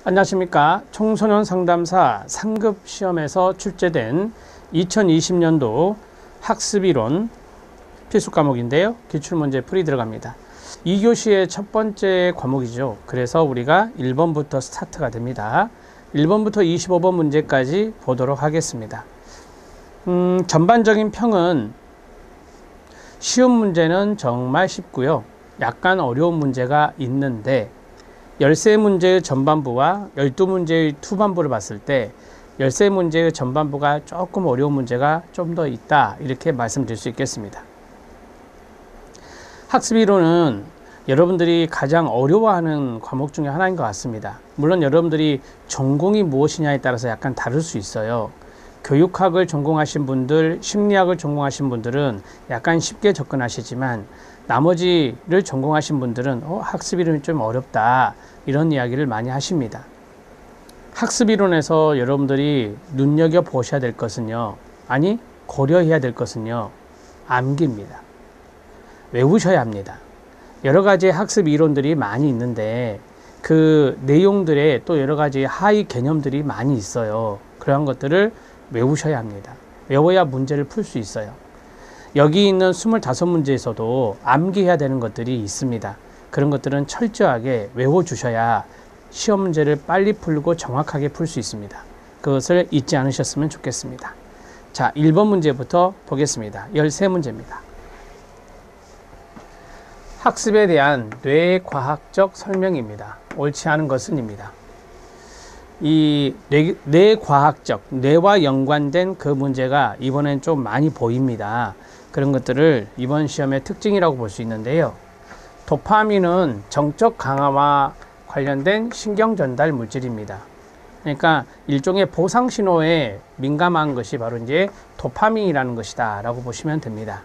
안녕하십니까. 청소년 상담사 상급 시험에서 출제된 2020년도 학습이론 필수 과목인데요. 기출문제 풀이 들어갑니다. 2교시의 첫 번째 과목이죠. 그래서 우리가 1번부터 스타트가 됩니다. 1번부터 25번 문제까지 보도록 하겠습니다. 전반적인 평은 쉬운 문제는 정말 쉽고요. 약간 어려운 문제가 있는데 13문제의 전반부와 12문제의 후반부를 봤을 때 13문제의 전반부가 조금 어려운 문제가 좀 더 있다, 이렇게 말씀드릴 수 있겠습니다. 학습이론은 여러분들이 가장 어려워하는 과목 중에 하나인 것 같습니다. 물론 여러분들이 전공이 무엇이냐에 따라서 약간 다를 수 있어요. 교육학을 전공하신 분들, 심리학을 전공하신 분들은 약간 쉽게 접근하시지만 나머지를 전공하신 분들은 학습이론이 좀 어렵다, 이런 이야기를 많이 하십니다. 학습이론에서 여러분들이 눈여겨보셔야 될 것은요, 아니 고려해야 될 것은요, 암기입니다. 외우셔야 합니다. 여러 가지 학습 이론들이 많이 있는데 그 내용들에 또 여러 가지 하위 개념들이 많이 있어요. 그러한 것들을 외우셔야 합니다. 외워야 문제를 풀 수 있어요. 여기 있는 25문제에서도 암기해야 되는 것들이 있습니다. 그런 것들은 철저하게 외워주셔야 시험 문제를 빨리 풀고 정확하게 풀 수 있습니다. 그것을 잊지 않으셨으면 좋겠습니다. 자, 1번 문제부터 보겠습니다. 13문제입니다. 학습에 대한 뇌과학적 설명입니다. 옳지 않은 것은입니다. 이 뇌과학적, 뇌와 연관된 그 문제가 이번엔 좀 많이 보입니다. 그런 것들을 이번 시험의 특징이라고 볼 수 있는데요. 도파민은 정적 강화와 관련된 신경 전달 물질입니다. 그러니까 일종의 보상 신호에 민감한 것이 바로 이제 도파민이라는 것이다 라고 보시면 됩니다.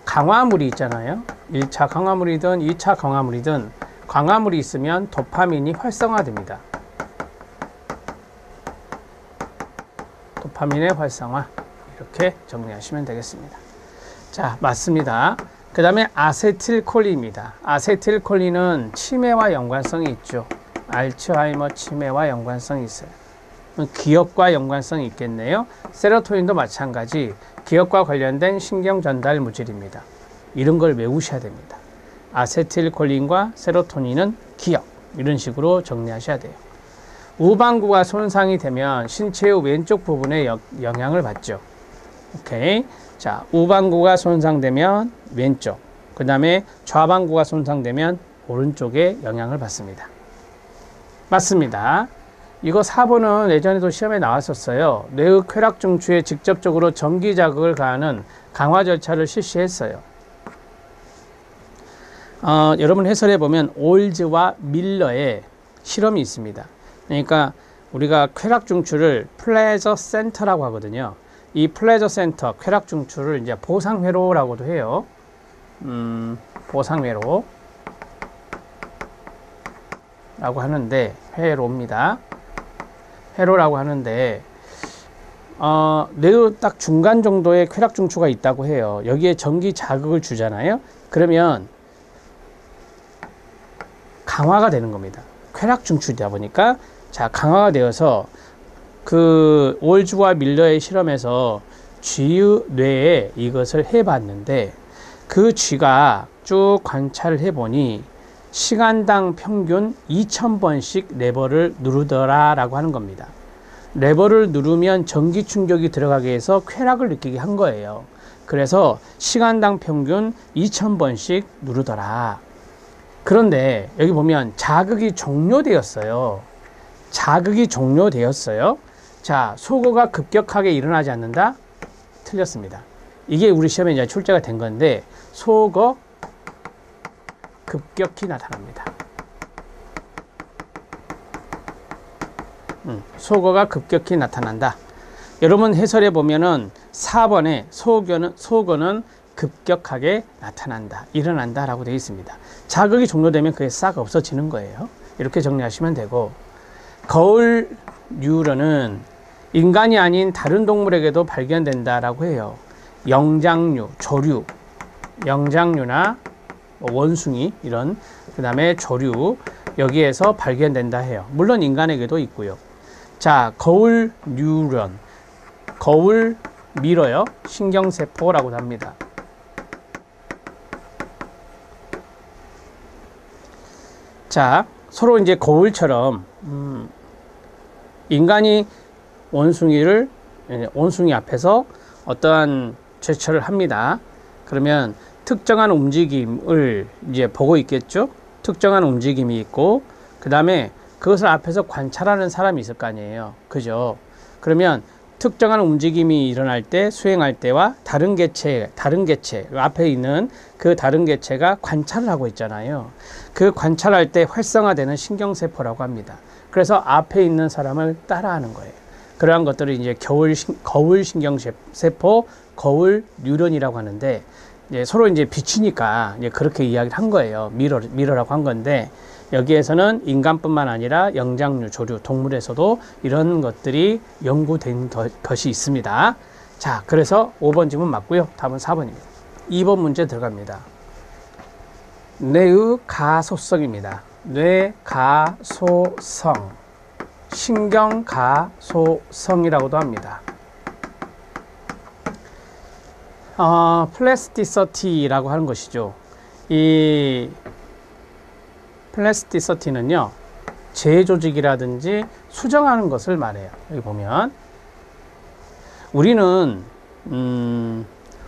강화물이 있잖아요. 1차 강화물이든 2차 강화물이든 강화물이 있으면 도파민이 활성화됩니다. 도파민의 활성화, 이렇게 정리하시면 되겠습니다. 자, 맞습니다. 그 다음에 아세틸콜린입니다. 아세틸콜린은 치매와 연관성이 있죠. 알츠하이머 치매와 연관성이 있어요. 기억과 연관성이 있겠네요. 세로토닌도 마찬가지, 기억과 관련된 신경 전달 물질입니다. 이런 걸 외우셔야 됩니다. 아세틸콜린과 세로토닌은 기억, 이런 식으로 정리하셔야 돼요. 우방구가 손상이 되면 신체의 왼쪽 부분에 영향을 받죠. 오케이. 자, 우방구가 손상되면 왼쪽, 그 다음에 좌방구가 손상되면 오른쪽에 영향을 받습니다. 맞습니다. 이거 4번은 예전에도 시험에 나왔었어요. 뇌의 쾌락 중추에 직접적으로 전기 자극을 가하는 강화 절차를 실시했어요. 여러분 해설해 보면 올즈와 밀러의 실험이 있습니다. 그러니까 우리가 쾌락 중추를 플레저 센터라고 하거든요. 이 플레저 센터, 쾌락 중추를 이제 보상회로라고도 해요. 보상회로 라고 하는데, 회로입니다. 회로라고 하는데, 뇌의 딱 중간 정도의 쾌락 중추가 있다고 해요. 여기에 전기 자극을 주잖아요. 그러면 강화가 되는 겁니다. 쾌락 중추이다 보니까, 자, 강화가 되어서 그 올즈와 밀러의 실험에서 쥐의 뇌에 이것을 해봤는데, 그 쥐가 쭉 관찰을 해보니 시간당 평균 2000번씩 레버를 누르더라 라고 하는 겁니다. 레버를 누르면 전기 충격이 들어가게 해서 쾌락을 느끼게 한 거예요. 그래서 시간당 평균 2000번씩 누르더라. 그런데 여기 보면 자극이 종료되었어요. 자극이 종료되었어요. 자, 소거가 급격하게 일어나지 않는다? 틀렸습니다. 이게 우리 시험에 이제 출제가 된 건데, 소거 급격히 나타납니다. 소거가 급격히 나타난다. 여러분 해설해 보면은 4번에 소거는 급격하게 나타난다, 일어난다 라고 되어 있습니다. 자극이 종료되면 그게 싹 없어지는 거예요. 이렇게 정리하시면 되고, 거울 뉴런은 인간이 아닌 다른 동물에게도 발견된다라고 해요. 영장류, 조류, 영장류나 뭐 원숭이 이런 그 다음에 조류 여기에서 발견된다 해요. 물론 인간에게도 있고요. 자, 거울 뉴런, 거울 미러요, 신경세포라고도 합니다. 자, 서로 이제 거울처럼 인간이 원숭이 앞에서 어떠한 제스처를 합니다. 그러면 특정한 움직임을 이제 보고 있겠죠. 특정한 움직임이 있고 그 다음에 그것을 앞에서 관찰하는 사람이 있을 거 아니에요. 그죠? 그러면 특정한 움직임이 일어날 때, 수행할 때와 다른 개체 앞에 있는 그 다른 개체가 관찰을 하고 있잖아요. 그 관찰할 때 활성화되는 신경세포라고 합니다. 그래서 앞에 있는 사람을 따라하는 거예요. 그러한 것들을 이제 거울 신경세포, 거울 뉴런이라고 하는데, 이제 서로 이제 비추니까 이제 그렇게 이야기를 한 거예요. 미러라고 한 건데, 여기에서는 인간뿐만 아니라 영장류, 조류, 동물에서도 이런 것들이 연구된 것이 있습니다. 자, 그래서 5번 질문 맞고요. 다음은 4번입니다. 2번 문제 들어갑니다. 뇌의 가소성입니다. 뇌가소성, 신경가소성이라고도 합니다. 플라스티시티라고 하는 것이죠. 이 플라스티시티는요, 재조직이라든지 수정하는 것을 말해요. 여기 보면 우리는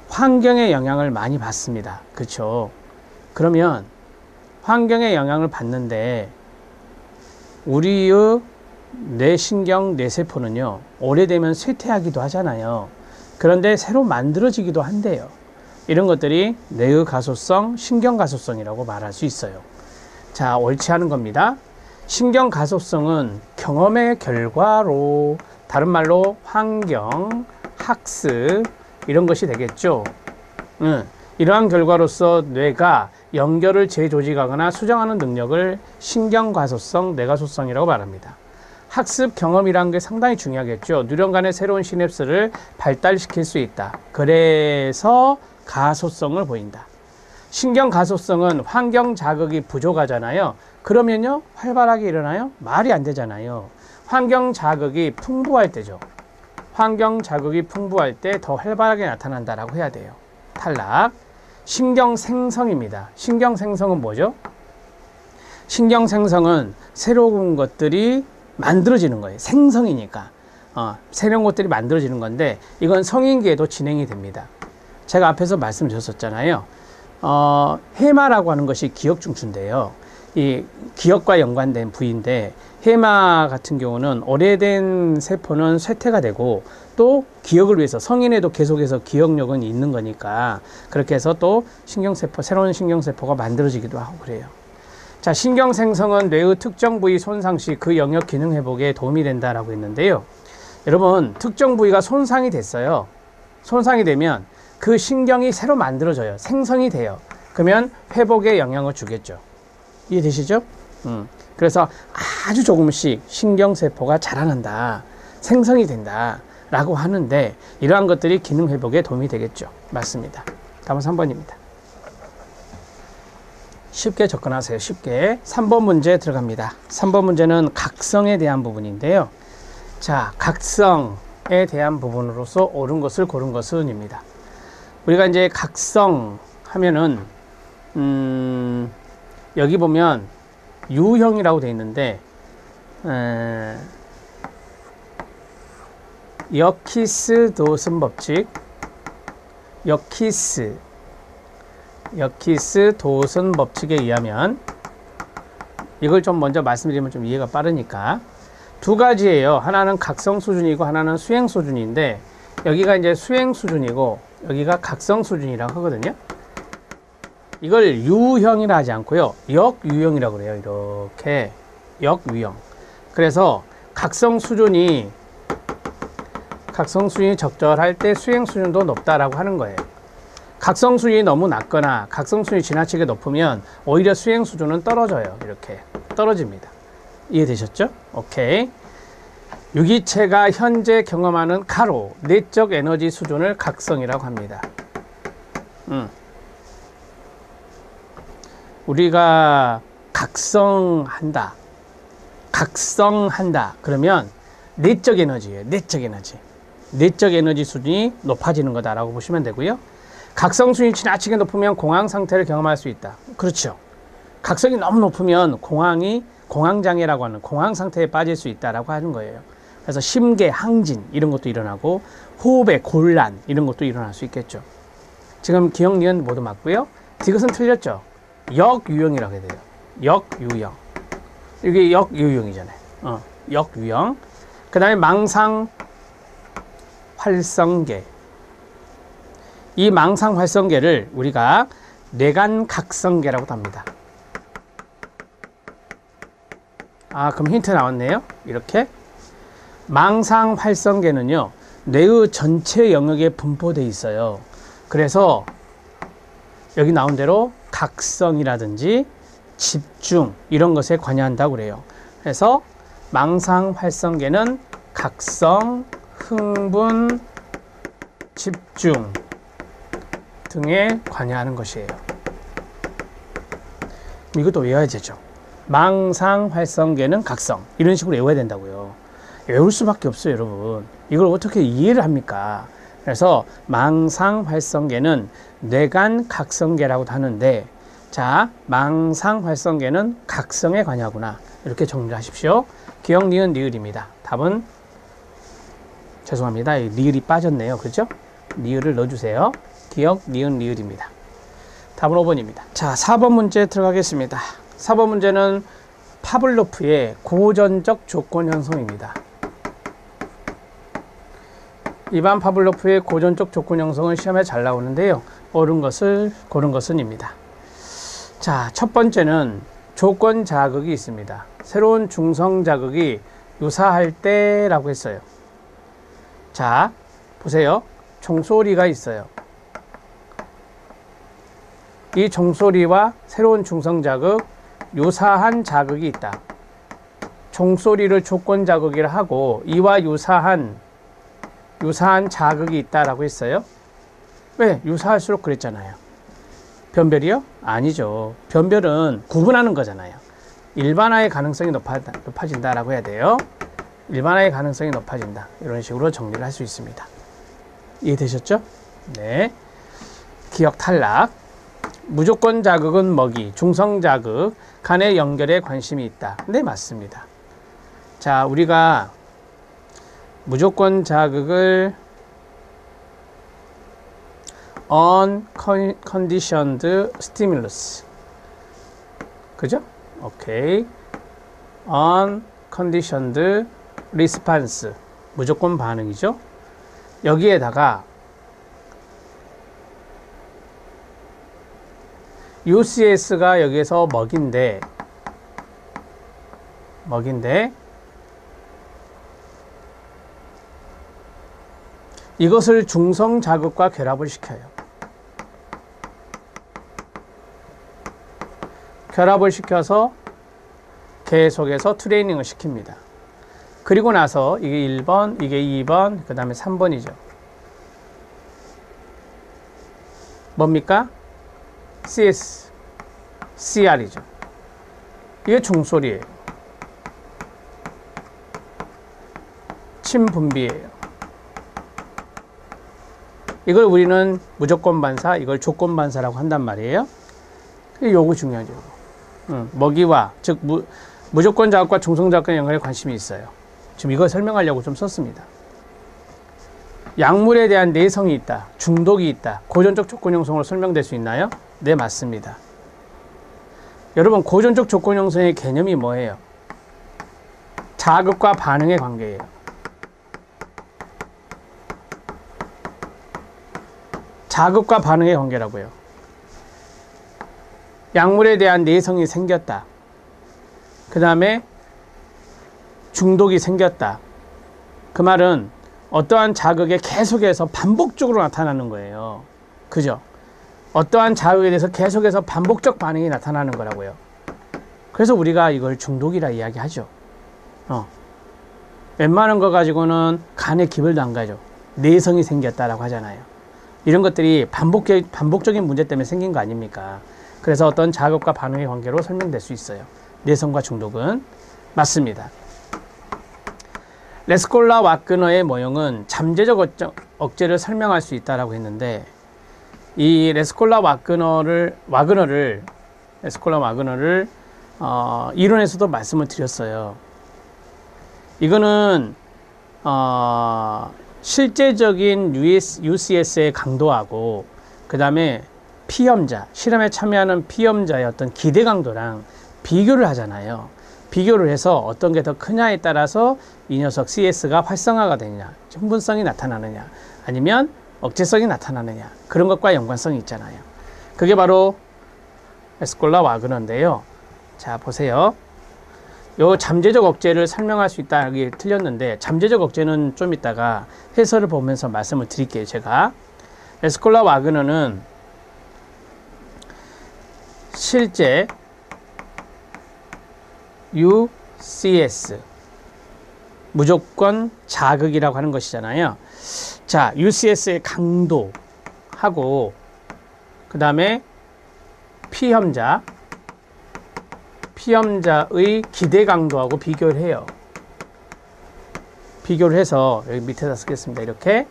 환경의 영향을 많이 받습니다. 그렇죠? 그러면 환경의 영향을 받는데 우리의 뇌신경, 뇌세포는요, 오래되면 쇠퇴하기도 하잖아요. 그런데 새로 만들어지기도 한대요. 이런 것들이 뇌의 가소성, 신경가소성이라고 말할 수 있어요. 자, 옳지 않은 겁니다. 신경가소성은 경험의 결과로, 다른 말로 환경, 학습 이런 것이 되겠죠. 이러한 결과로서 뇌가 연결을 재조직하거나 수정하는 능력을 신경가소성, 뇌가소성이라고 말합니다. 학습 경험이라는 게 상당히 중요하겠죠. 뉴런 간의 새로운 시냅스를 발달시킬 수 있다. 그래서 가소성을 보인다. 신경 가소성은 환경 자극이 부족하잖아요. 그러면요, 활발하게 일어나요? 말이 안 되잖아요. 환경 자극이 풍부할 때죠. 환경 자극이 풍부할 때 더 활발하게 나타난다라고 해야 돼요. 탈락. 신경 생성입니다. 신경 생성은 뭐죠? 신경 생성은 새로운 것들이 만들어지는 거예요. 생성이니까. 새로운 것들이 만들어지는 건데, 이건 성인기에도 진행이 됩니다. 제가 앞에서 말씀드렸었잖아요. 해마라고 하는 것이 기억중추인데요. 이 기억과 연관된 부위인데, 해마 같은 경우는 오래된 세포는 쇠퇴가 되고, 또 기억을 위해서 성인에도 계속해서 기억력은 있는 거니까 그렇게 해서 또 신경세포, 새로운 신경세포가 만들어지기도 하고 그래요. 자, 신경생성은 뇌의 특정 부위 손상 시 그 영역 기능 회복에 도움이 된다라고 했는데요. 여러분, 특정 부위가 손상이 됐어요. 손상이 되면 그 신경이 새로 만들어져요. 생성이 돼요. 그러면 회복에 영향을 주겠죠. 이해되시죠? 그래서 아주 조금씩 신경세포가 자라난다, 생성이 된다 라고 하는데, 이러한 것들이 기능 회복에 도움이 되겠죠. 맞습니다. 다음은 3번입니다. 쉽게 접근하세요. 쉽게. 3번 문제 들어갑니다. 3번 문제는 각성에 대한 부분인데요. 자, 각성에 대한 부분으로서 옳은 것을 고른 것은입니다. 우리가 이제 각성 하면은 여기 보면 유형이라고 되어 있는데, 여키스 도슨 법칙, 여키스 도슨 법칙에 의하면, 이걸 좀 먼저 말씀드리면 좀 이해가 빠르니까, 두 가지예요. 하나는 각성 수준이고 하나는 수행 수준인데, 여기가 이제 수행 수준이고 여기가 각성 수준이라고 하거든요. 이걸 유형이라 하지 않고요, 역유형이라고 그래요. 이렇게 역유형. 그래서 각성 수준이 적절할 때 수행 수준도 높다라고 하는 거예요. 각성 수준이 너무 낮거나 각성 수준이 지나치게 높으면 오히려 수행 수준은 떨어져요. 이렇게 떨어집니다. 이해되셨죠? 오케이. 유기체가 현재 경험하는 가로, 내적 에너지 수준을 각성이라고 합니다. 우리가 각성한다. 그러면 내적 에너지예요. 내적 에너지 수준이 높아지는 거다라고 보시면 되고요. 각성 수준이 지나치게 높으면 공황 상태를 경험할 수 있다. 그렇죠. 각성이 너무 높으면 공황장애라고 하는 공황 상태에 빠질 수 있다라고 하는 거예요. 그래서 심계, 항진 이런 것도 일어나고 호흡의 곤란 이런 것도 일어날 수 있겠죠. 지금 기억, 니은 모두 맞고요. 이것은 틀렸죠. 역유형이라고 해야 돼요. 역유형. 이게 역유형이잖아요. 역유형. 그 다음에 망상활성계. 이 망상활성계를 우리가 뇌관각성계라고도 합니다. 그럼 힌트 나왔네요. 이렇게. 망상활성계는요, 뇌의 전체 영역에 분포되어 있어요. 그래서 여기 나온 대로 각성이라든지 집중 이런 것에 관여한다고 그래요. 그래서 망상활성계는 각성, 흥분, 집중 등에 관여하는 것이에요. 이것도 외워야 되죠. 망상활성계는 각성 이런 식으로 외워야 된다고요. 외울 수밖에 없어요, 여러분. 이걸 어떻게 이해를 합니까? 그래서 망상활성계는 뇌관각성계라고도 하는데, 자, 망상활성계는 각성에 관여하구나. 이렇게 정리를 하십시오. 기억, 니은, 니을입니다. 답은 죄송합니다. 니을이 빠졌네요. 그죠? 니을을 넣어주세요. 기억, 니은, 니을입니다. 답은 5번입니다. 자, 4번 문제 들어가겠습니다. 4번 문제는 파블로프의 고전적 조건 형성입니다. 이반 파블로프의 고전적 조건 형성은 시험에 잘 나오는데요. 옳은 것을 고른 것은입니다. 자, 첫 번째는 조건 자극이 있습니다. 새로운 중성 자극이 유사할 때라고 했어요. 자, 보세요. 종소리가 있어요. 이 종소리와 새로운 중성 자극, 유사한 자극이 있다. 종소리를 조건 자극이라 하고 이와 유사한 자극이 있다라고 했어요. 왜? 유사할수록 그랬잖아요. 변별이요? 아니죠. 변별은 구분하는 거잖아요. 일반화의 가능성이 높아진다라고 해야 돼요. 일반화의 가능성이 높아진다. 이런 식으로 정리를 할 수 있습니다. 이해되셨죠? 네. 기억 탈락. 무조건 자극은 먹이, 중성 자극, 간의 연결에 관심이 있다. 네, 맞습니다. 자, 우리가 무조건 자극을 unconditioned stimulus. 그죠? 오케이. unconditioned response. 무조건 반응이죠. 여기에다가 UCS가 여기에서 먹인데 이것을 중성 자극과 결합을 시켜요. 결합을 시켜서 계속해서 트레이닝을 시킵니다. 그리고 나서 이게 1번, 이게 2번, 그 다음에 3번이죠. 뭡니까? CS, CR이죠. 이게 중소리예요. 침분비예요. 이걸 우리는 무조건 반사, 이걸 조건 반사라고 한단 말이에요. 요거 중요하죠. 먹이와, 즉 무조건 자극과 중성 자극의 연관에 관심이 있어요. 지금 이걸 설명하려고 좀 썼습니다. 약물에 대한 내성이 있다, 중독이 있다, 고전적 조건 형성으로 설명될 수 있나요? 네, 맞습니다. 여러분, 고전적 조건 형성의 개념이 뭐예요? 자극과 반응의 관계예요. 자극과 반응의 관계라고요. 약물에 대한 내성이 생겼다. 그 다음에 중독이 생겼다. 그 말은 어떠한 자극에 계속해서 반복적으로 나타나는 거예요. 그죠? 어떠한 자극에 대해서 계속해서 반복적 반응이 나타나는 거라고요. 그래서 우리가 이걸 중독이라 이야기하죠. 웬만한 거 가지고는 간에 기별도 안 가죠. 내성이 생겼다라고 하잖아요. 이런 것들이 반복적인 문제 때문에 생긴 거 아닙니까? 그래서 어떤 자극과 반응의 관계로 설명될 수 있어요. 내성과 중독은 맞습니다. 레스콜라 와그너의 모형은 잠재적 억제를 설명할 수 있다라고 했는데, 이 레스콜라 와그너를 이론에서도 말씀을 드렸어요. 이거는 실제적인 UCS의 강도하고 그 다음에 피험자, 실험에 참여하는 피험자의 어떤 기대 강도랑 비교를 하잖아요. 비교를 해서 어떤 게 더 크냐에 따라서 이 녀석 CS가 활성화가 되느냐, 흥분성이 나타나느냐, 아니면 억제성이 나타나느냐, 그런 것과 연관성이 있잖아요. 그게 바로 레스콜라 와그너인데요. 자, 보세요. 요 잠재적 억제를 설명할 수 있다, 여기 틀렸는데, 잠재적 억제는 좀 이따가 해설을 보면서 말씀을 드릴게요. 제가 레스콜라 와그너는 실제 UCS, 무조건 자극이라고 하는 것이잖아요. 자, UCS의 강도하고 그 다음에 피험자의 기대 강도하고 비교를 해요. 비교를 해서 여기 밑에다 쓰겠습니다. 이렇게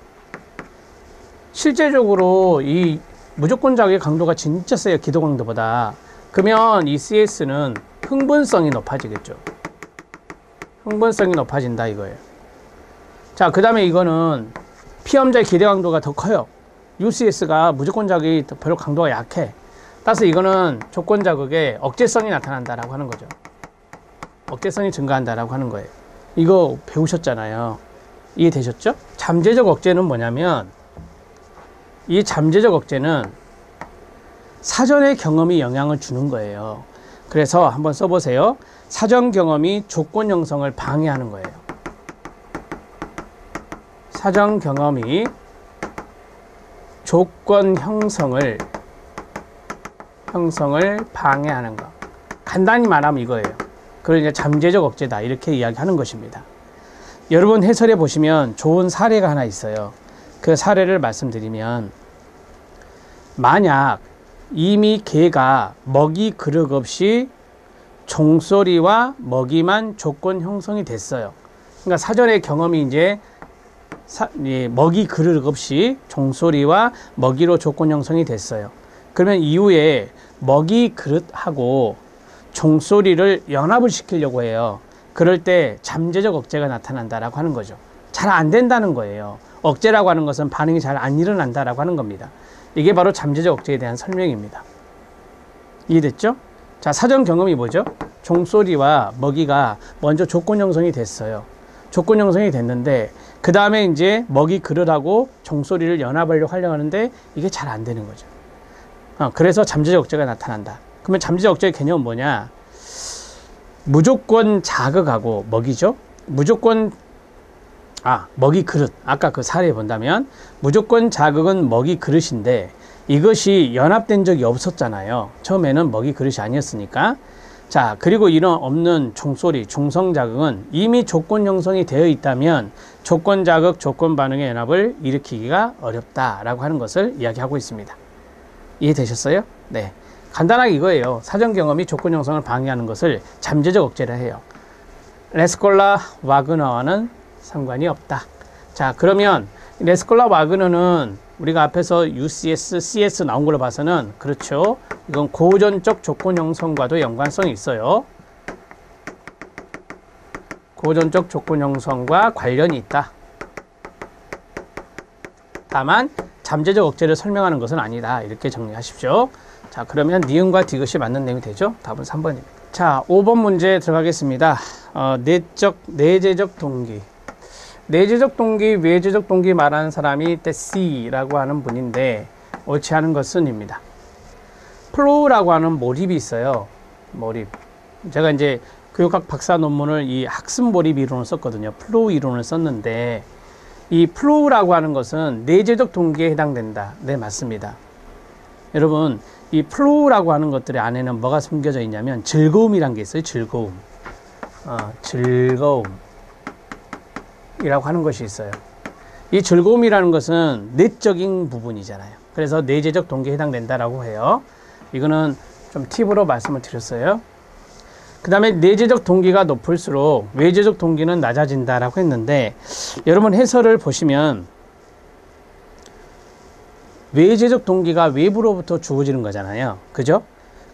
실제적으로 이 무조건 자극의 강도가 진짜 세요. 기도 강도보다. 그러면 이 CS는 흥분성이 높아지겠죠. 흥분성이 높아진다 이거예요. 자, 그 다음에 이거는 피험자의 기대 강도가 더 커요. UCS가 무조건 자극이 별로 강도가 약해. 따라서 이거는 조건 자극에 억제성이 나타난다라고 하는 거죠. 억제성이 증가한다라고 하는 거예요. 이거 배우셨잖아요. 이해되셨죠? 잠재적 억제는 뭐냐면, 이 잠재적 억제는 사전의 경험이 영향을 주는 거예요. 그래서 한번 써보세요. 사전 경험이 조건 형성을 방해하는 거예요. 사전 경험이 조건 형성을 방해하는 거. 간단히 말하면 이거예요. 그걸 이제 잠재적 억제다, 이렇게 이야기하는 것입니다. 여러분 해설해 보시면 좋은 사례가 하나 있어요. 그 사례를 말씀드리면, 만약 이미 개가 먹이 그릇 없이 종소리와 먹이만 조건 형성이 됐어요. 그러니까 사전에 경험이 이제 먹이 그릇 없이 종소리와 먹이로 조건 형성이 됐어요. 그러면 이후에 먹이 그릇하고 종소리를 연합을 시키려고 해요. 그럴 때 잠재적 억제가 나타난다라고 하는 거죠. 잘 안 된다는 거예요. 억제라고 하는 것은 반응이 잘 안 일어난다라고 하는 겁니다. 이게 바로 잠재적 억제에 대한 설명입니다. 이해됐죠? 자, 사전 경험이 뭐죠? 종소리와 먹이가 먼저 조건 형성이 됐어요. 조건 형성이 됐는데, 그 다음에 이제 먹이 그릇하고 종소리를 연합하려고 하는데 이게 잘 안 되는 거죠. 그래서 잠재적 억제가 나타난다. 그러면 잠재적 억제의 개념은 뭐냐? 무조건 자극하고 먹이죠. 먹이 그릇. 아까 그 사례 본다면 무조건 자극은 먹이 그릇인데 이것이 연합된 적이 없었잖아요. 처음에는 먹이 그릇이 아니었으니까. 자, 그리고 이런 없는 종소리, 중성 자극은 이미 조건 형성이 되어 있다면 조건 자극, 조건 반응의 연합을 일으키기가 어렵다라고 하는 것을 이야기하고 있습니다. 이해되셨어요? 네. 간단하게 이거예요. 사전 경험이 조건 형성을 방해하는 것을 잠재적 억제를 해요. 레스콜라 와그너와는 상관이 없다. 자, 그러면 레스콜라 와그너는 우리가 앞에서 UCS, CS 나온 걸로 봐서는 그렇죠. 이건 고전적 조건 형성과도 연관성이 있어요. 고전적 조건 형성과 관련이 있다. 다만 잠재적 억제를 설명하는 것은 아니다. 이렇게 정리하십시오. 자, 그러면 니은과 디귿이 맞는 내용이 되죠? 답은 3번입니다. 자, 5번 문제 들어가겠습니다. 내재적 동기. 내재적 동기, 외재적 동기 말하는 사람이 C라고 하는 분인데 옳지 않은 것은입니다. 플로우라고 하는 몰입이 있어요. 몰입. 제가 이제 교육학 박사 논문을 이 학습 몰입 이론을 썼거든요. 플로우 이론을 썼는데 이 플로우라고 하는 것은 내재적 동기에 해당된다. 네, 맞습니다. 여러분, 이 플로우라고 하는 것들의 안에는 뭐가 숨겨져 있냐면 즐거움이란 게 있어요. 즐거움. 즐거움이라고 하는 것이 있어요. 이 즐거움이라는 것은 내적인 부분이잖아요. 그래서 내재적 동기에 해당된다라고 해요. 이거는 좀 팁으로 말씀을 드렸어요. 그 다음에 내재적 동기가 높을수록 외재적 동기는 낮아진다라고 했는데, 여러분 해설을 보시면 외재적 동기가 외부로부터 주어지는 거잖아요. 그죠?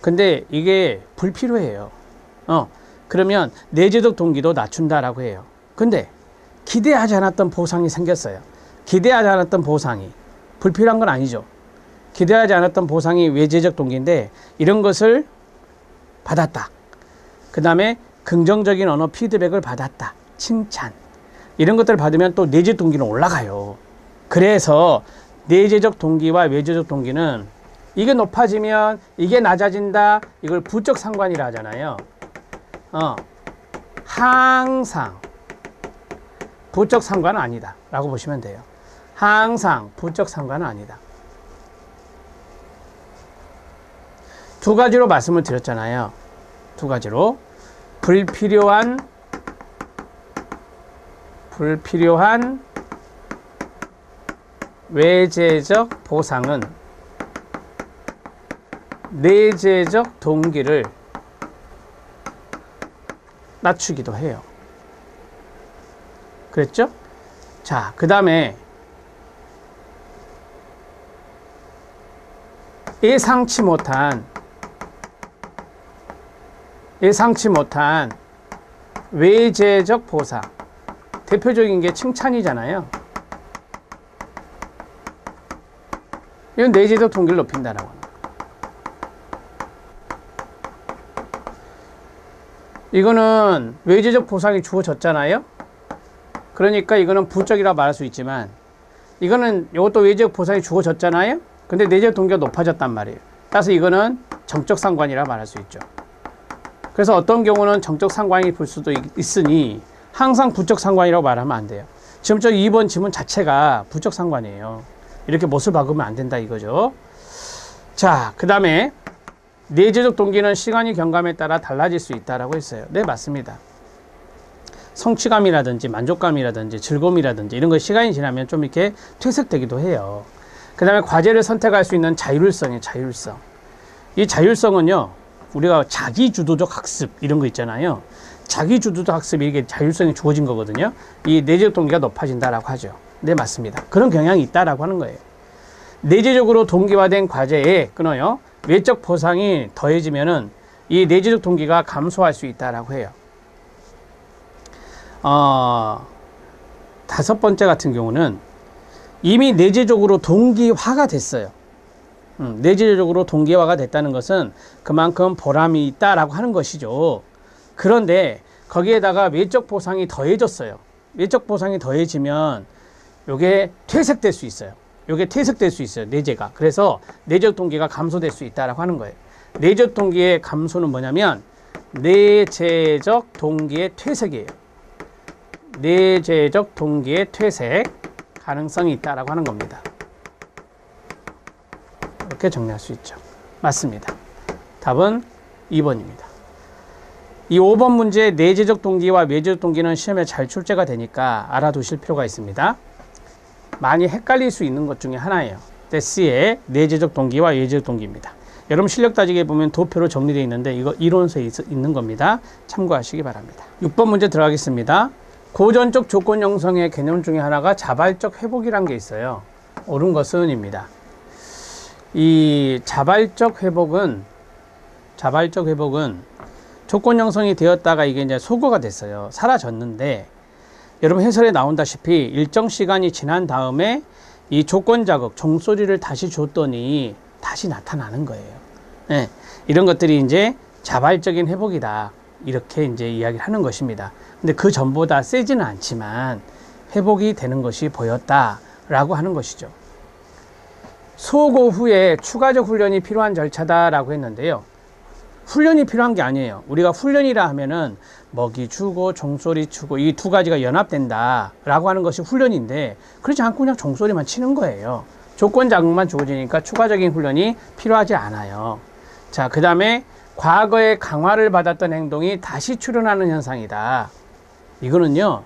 근데 이게 불필요해요. 그러면 내재적 동기도 낮춘다라고 해요. 근데 기대하지 않았던 보상이 생겼어요. 기대하지 않았던 보상이 불필요한 건 아니죠. 기대하지 않았던 보상이 외재적 동기인데 이런 것을 받았다. 그 다음에 긍정적인 언어 피드백을 받았다. 칭찬. 이런 것들을 받으면 또 내재적 동기는 올라가요. 그래서 내재적 동기와 외재적 동기는 이게 높아지면 이게 낮아진다. 이걸 부적 상관이라 하잖아요. 항상 부적 상관은 아니다 라고 보시면 돼요. 항상 부적 상관은 아니다. 두 가지로 말씀을 드렸잖아요. 두 가지로 불필요한 외재적 보상은 내재적 동기를 낮추기도 해요. 그랬죠? 자, 그 다음에 예상치 못한 외재적 보상. 대표적인 게 칭찬이잖아요. 이건 내재적 동기를 높인다라고 합니다. 이거는 외재적 보상이 주어졌잖아요. 그러니까 이거는 부적이라 말할 수 있지만, 이거는 이것도 외재적 보상이 주어졌잖아요. 근데 내재적 동기가 높아졌단 말이에요. 따라서 이거는 정적 상관이라 말할 수 있죠. 그래서 어떤 경우는 정적 상관이 볼 수도 있으니 항상 부적 상관이라고 말하면 안 돼요. 지금 저 2번 지문 자체가 부적 상관이에요. 이렇게 못을 박으면 안 된다 이거죠. 자, 그 다음에 내재적 동기는 시간이 경감에 따라 달라질 수 있다라고 했어요. 네, 맞습니다. 성취감이라든지 만족감이라든지 즐거움이라든지 이런 거 시간이 지나면 좀 이렇게 퇴색되기도 해요. 그 다음에 과제를 선택할 수 있는 자율성이에요. 자율성. 이 자율성은요, 우리가 자기주도적 학습 이런 거 있잖아요. 자기주도적 학습이 이게 자율성이 주어진 거거든요. 이 내재적 동기가 높아진다라고 하죠. 네, 맞습니다. 그런 경향이 있다라고 하는 거예요. 내재적으로 동기화된 과제에 끊어요. 외적 보상이 더해지면은 이 내재적 동기가 감소할 수 있다라고 해요. 다섯 번째 같은 경우는 이미 내재적으로 동기화가 됐어요. 내재적으로 동기화가 됐다는 것은 그만큼 보람이 있다라고 하는 것이죠. 그런데 거기에다가 외적 보상이 더해졌어요. 외적 보상이 더해지면 요게 퇴색될 수 있어요. 요게 퇴색될 수 있어요. 내재가. 그래서 내적 동기가 감소될 수 있다라고 하는 거예요. 내적 동기의 감소는 뭐냐면 내재적 동기의 퇴색이에요. 내재적 동기의 퇴색 가능성이 있다라고 하는 겁니다. 이렇게 정리할 수 있죠. 맞습니다. 답은 2번입니다. 이 5번 문제 내재적 동기와 외재적 동기는 시험에 잘 출제가 되니까 알아두실 필요가 있습니다. 많이 헷갈릴 수 있는 것 중에 하나예요. C의 내재적 동기와 외재적 동기입니다. 여러분 실력 따지기에 보면 도표로 정리되어 있는데 이거 이론서에 있는 겁니다. 참고하시기 바랍니다. 6번 문제 들어가겠습니다. 고전적 조건 형성의 개념 중에 하나가 자발적 회복이란 게 있어요. 옳은 것은 입니다. 이 자발적 회복은 조건 형성이 되었다가 이게 이제 소거가 됐어요. 사라졌는데 여러분 해설에 나온다시피 일정 시간이 지난 다음에 이 조건 자극, 종소리를 다시 줬더니 다시 나타나는 거예요. 네, 이런 것들이 이제 자발적인 회복이다. 이렇게 이제 이야기를 하는 것입니다. 근데 그 전보다 세지는 않지만 회복이 되는 것이 보였다라고 하는 것이죠. 소고 후에 추가적 훈련이 필요한 절차다라고 했는데요. 훈련이 필요한 게 아니에요. 우리가 훈련이라 하면은 먹이 주고 종소리 주고 이 두 가지가 연합된다라고 하는 것이 훈련인데 그렇지 않고 그냥 종소리만 치는 거예요. 조건 자극만 주어지니까 추가적인 훈련이 필요하지 않아요. 자, 그 다음에 과거에 강화를 받았던 행동이 다시 출현하는 현상이다. 이거는요,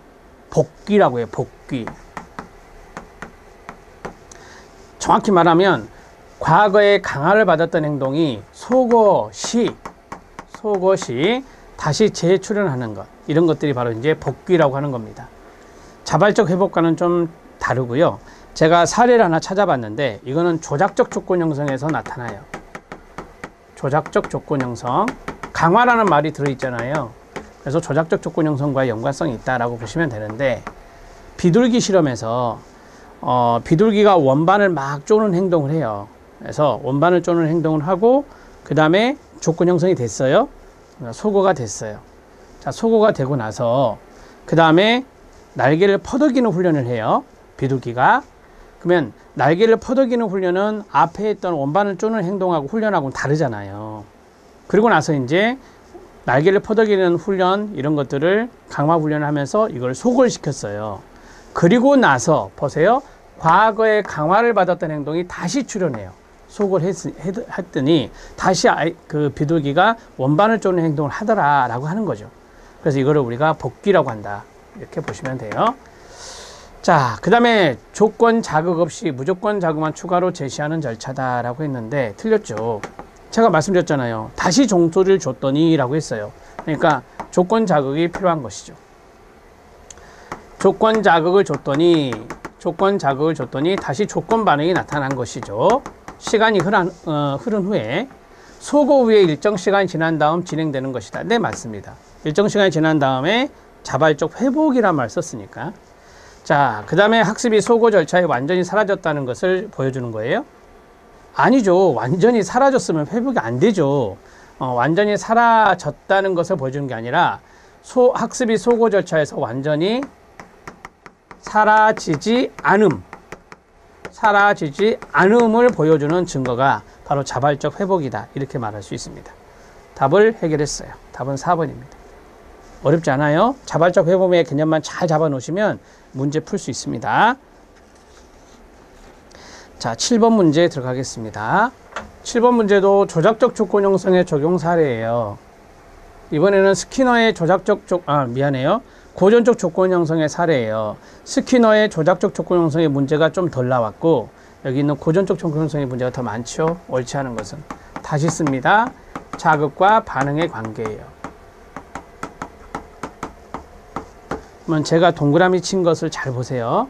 복귀라고 해요. 복귀. 정확히 말하면 과거에 강화를 받았던 행동이 속어시 다시 재출현하는 것, 이런 것들이 바로 이제 복귀라고 하는 겁니다. 자발적 회복과는 좀 다르고요. 제가 사례를 하나 찾아봤는데 이거는 조작적 조건 형성에서 나타나요. 조작적 조건 형성, 강화라는 말이 들어있잖아요. 그래서 조작적 조건 형성과 연관성이 있다라고 보시면 되는데, 비둘기 실험에서 비둘기가 원반을 막 쪼는 행동을 해요. 그래서 원반을 쪼는 행동을 하고 그 다음에 조건 형성이 됐어요. 속어가 됐어요. 자, 속어가 되고 나서 그 다음에 날개를 퍼덕이는 훈련을 해요. 비둘기가. 그러면 날개를 퍼덕이는 훈련은 앞에 있던 원반을 쪼는 행동하고 훈련하고는 다르잖아요. 그리고 나서 이제 날개를 퍼덕이는 훈련, 이런 것들을 강화 훈련을 하면서 이걸 속을 시켰어요. 그리고 나서 보세요. 과거에 강화를 받았던 행동이 다시 출현해요. 속을 했더니 다시 그 비둘기가 원반을 쪼는 행동을 하더라라고 하는 거죠. 그래서 이거를 우리가 복귀라고 한다, 이렇게 보시면 돼요. 자, 그 다음에 조건 자극 없이 무조건 자극만 추가로 제시하는 절차다라고 했는데 틀렸죠. 제가 말씀드렸잖아요. 다시 종소리를 줬더니 라고 했어요. 그러니까 조건 자극이 필요한 것이죠. 조건 자극을 줬더니 다시 조건 반응이 나타난 것이죠. 시간이 흐른 후에 속어 후에 일정 시간이 지난 다음 진행되는 것이다. 네, 맞습니다. 일정 시간이 지난 다음에 자발적 회복이란 말 썼으니까. 자, 그 다음에 학습이 속어 절차에 완전히 사라졌다는 것을 보여주는 거예요? 아니죠. 완전히 사라졌으면 회복이 안 되죠. 완전히 사라졌다는 것을 보여주는 게 아니라 학습이 속어 절차에서 완전히 사라지지 않음을 보여주는 증거가 바로 자발적 회복이다, 이렇게 말할 수 있습니다. 답을 해결했어요. 답은 4번입니다. 어렵지 않아요? 자발적 회복의 개념만 잘 잡아 놓으시면 문제 풀 수 있습니다. 자, 7번 문제 들어가겠습니다. 7번 문제도 조작적 조건 형성의 적용 사례예요. 이번에는 스키너의 고전적 조건 형성의 사례예요. 스키너의 조작적 조건 형성의 문제가 좀 덜 나왔고, 여기 있는 고전적 조건 형성의 문제가 더 많죠. 옳지 않은 것은. 다시 씁니다. 자극과 반응의 관계예요. 그러면 제가 동그라미 친 것을 잘 보세요.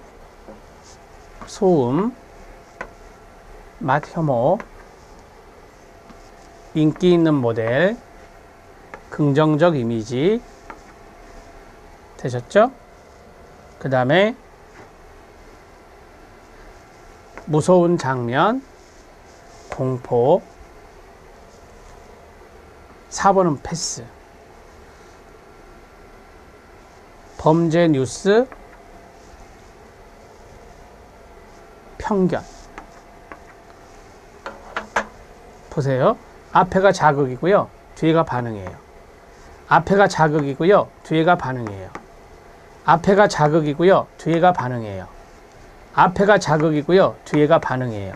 소음, 맛 혐오, 인기 있는 모델, 긍정적 이미지 되셨죠? 그 다음에 무서운 장면, 공포. 4번은 패스. 범죄 뉴스, 편견. 보세요. 앞에가 자극이고요, 뒤에가 반응이에요. 앞에가 자극이고요, 뒤에가 반응이에요. 앞에가 자극이고요, 뒤에가 반응이에요. 앞에가 자극이고요, 뒤에가 반응이에요.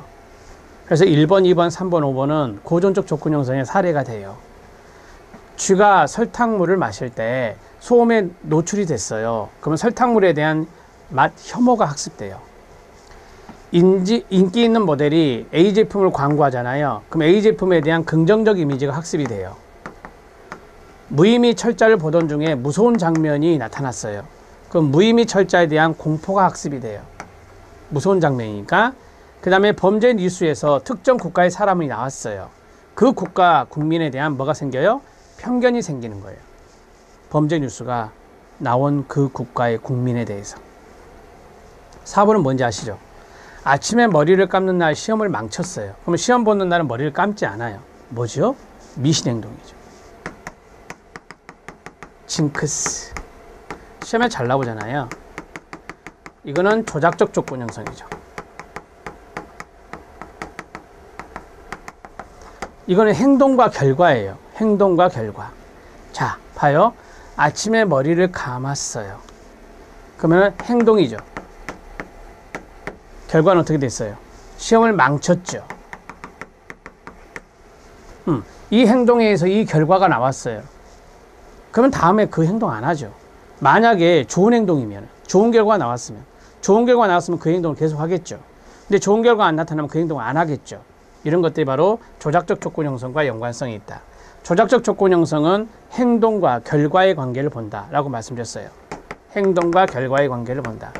그래서 1번, 2번, 3번, 5번은 고전적 조건 형성의 사례가 돼요. 쥐가 설탕물을 마실 때 소음에 노출이 됐어요. 그러면 설탕물에 대한 맛 혐오가 학습돼요. 인기 있는 모델이 A 제품을 광고하잖아요. 그럼 A 제품에 대한 긍정적 이미지가 학습이 돼요. 무의미 철자를 보던 중에 무서운 장면이 나타났어요. 그럼 무의미 철자에 대한 공포가 학습이 돼요. 무서운 장면이니까. 그 다음에 범죄 뉴스에서 특정 국가의 사람이 나왔어요. 그 국가 국민에 대한 뭐가 생겨요? 편견이 생기는 거예요. 범죄 뉴스가 나온 그 국가의 국민에 대해서. 4번은 뭔지 아시죠? 아침에 머리를 감는 날 시험을 망쳤어요. 그러면 시험 보는 날은 머리를 감지 않아요. 뭐죠? 미신 행동이죠. 징크스. 시험에 잘 나오잖아요. 이거는 조작적 조건 형성이죠. 이거는 행동과 결과예요. 행동과 결과. 자, 봐요. 아침에 머리를 감았어요. 그러면 행동이죠. 결과는 어떻게 됐어요? 시험을 망쳤죠. 이 행동에 의해서 이 결과가 나왔어요. 그러면 다음에 그 행동 안 하죠. 만약에 좋은 행동이면, 좋은 결과가 나왔으면 그 행동을 계속 하겠죠. 근데 좋은 결과 안 나타나면 그 행동을 안 하겠죠. 이런 것들이 바로 조작적 조건 형성과 연관성이 있다. 조작적 조건 형성은 행동과 결과의 관계를 본다라고 말씀드렸어요. 행동과 결과의 관계를 본다.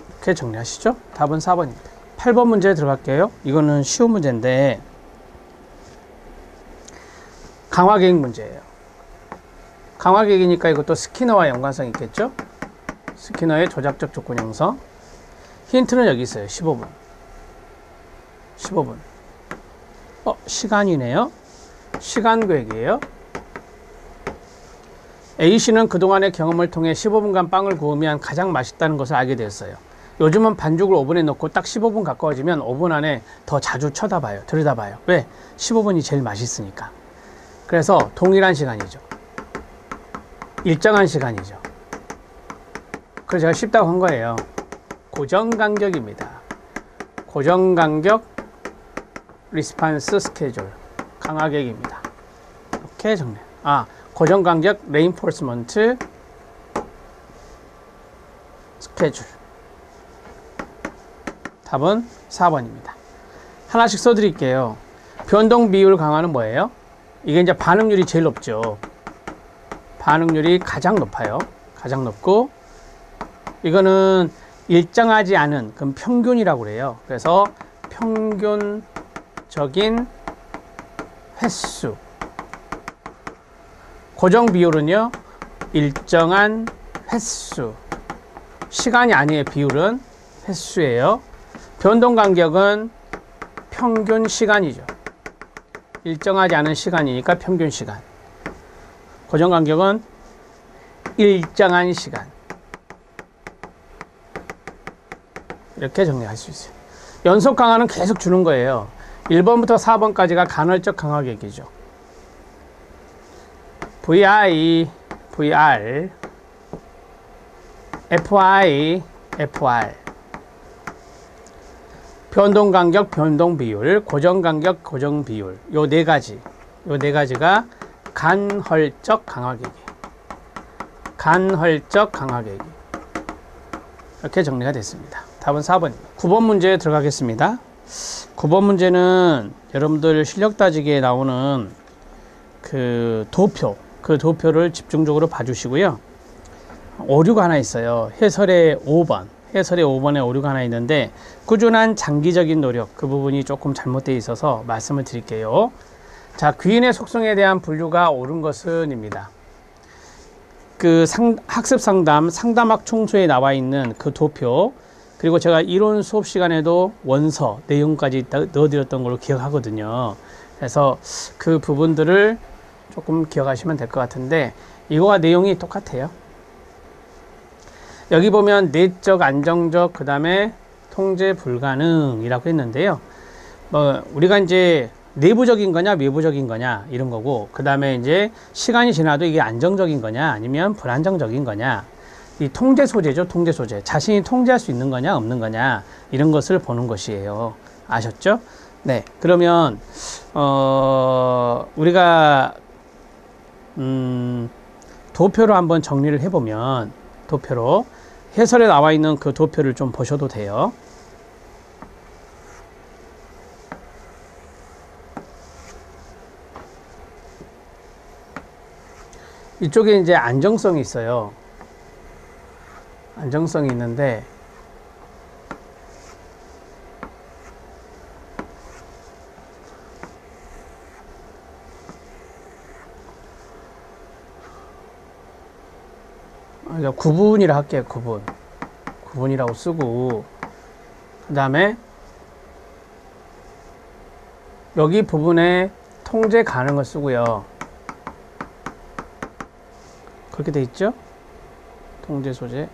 이렇게 정리하시죠. 답은 4번입니다. 8번 문제 들어갈게요. 이거는 쉬운 문제인데 강화계획 문제예요. 강화계획이니까 이것도 스키너와 연관성이 있겠죠. 스키너의 조작적 조건 형성. 힌트는 여기 있어요. 15분. 15분. 시간이네요. 시간 계획이에요. A씨는 그동안의 경험을 통해 15분간 빵을 구우면 가장 맛있다는 것을 알게 되었어요. 요즘은 반죽을 오븐에 넣고 딱 15분 가까워지면 오븐 안에 더 자주 쳐다봐요. 들여다봐요. 왜? 15분이 제일 맛있으니까. 그래서 동일한 시간이죠. 일정한 시간이죠. 그래서 제가 쉽다고 한 거예요. 고정간격입니다. 고정간격 리스판스 스케줄 강화계획입니다. 이렇게 정리. 고정간격 레인포스먼트 스케줄. 답은 4번입니다. 하나씩 써드릴게요. 변동 비율 강화는 뭐예요? 이게 이제 반응률이 제일 높죠. 반응률이 가장 높아요. 가장 높고, 이거는 일정하지 않은, 그럼 평균이라고 그래요. 그래서 평균적인 횟수. 고정 비율은요, 일정한 횟수. 시간이 아니에요. 비율은 횟수예요. 변동 간격은 평균 시간이죠. 일정하지 않은 시간이니까 평균 시간. 고정 간격은 일정한 시간. 이렇게 정리할 수 있어요. 연속 강화는 계속 주는 거예요. 1번부터 4번까지가 간헐적 강화 계획이죠. VI, VR, FI, FR. 변동 간격, 변동 비율, 고정 간격, 고정 비율. 요 네 가지가 간헐적 강화 계획. 간헐적 강화 계획. 이렇게 정리가 됐습니다. 답은 4번입니다. 9번 문제에 들어가겠습니다. 9번 문제는 여러분들 실력 따지기에 나오는 그 도표를 집중적으로 봐주시고요. 오류가 하나 있어요. 해설의 5번. 해설의 5번에 오류가 하나 있는데 꾸준한 장기적인 노력, 그 부분이 조금 잘못되어 있어서 말씀을 드릴게요. 자, 귀인의 속성에 대한 분류가 옳은 것은 입니다. 그 학습 상담학 총수에 나와 있는 그 도표, 그리고 제가 이론 수업 시간에도 원서 내용까지 넣어드렸던 걸로 기억하거든요. 그래서 그 부분들을 조금 기억하시면 될 것 같은데 이거와 내용이 똑같아요. 여기 보면 내적, 안정적, 그 다음에 통제 불가능이라고 했는데요. 우리가 이제 내부적인 거냐, 외부적인 거냐, 이런 거고, 그 다음에 이제 시간이 지나도 이게 안정적인 거냐, 아니면 불안정적인 거냐, 이 통제 소재죠, 통제 소재. 자신이 통제할 수 있는 거냐, 없는 거냐, 이런 것을 보는 것이에요. 아셨죠? 네. 그러면, 우리가, 도표로 한번 정리를 해보면, 도표로, 해설에 나와 있는 그 도표를 좀 보셔도 돼요. 이쪽에 이제 안정성이 있어요. 안정성이 있는데, 구분이라 할게요. 구분이라고 쓰고, 그 다음에 여기 부분에 통제 가능을 쓰고요. 그렇게 돼 있죠? 통제 소재.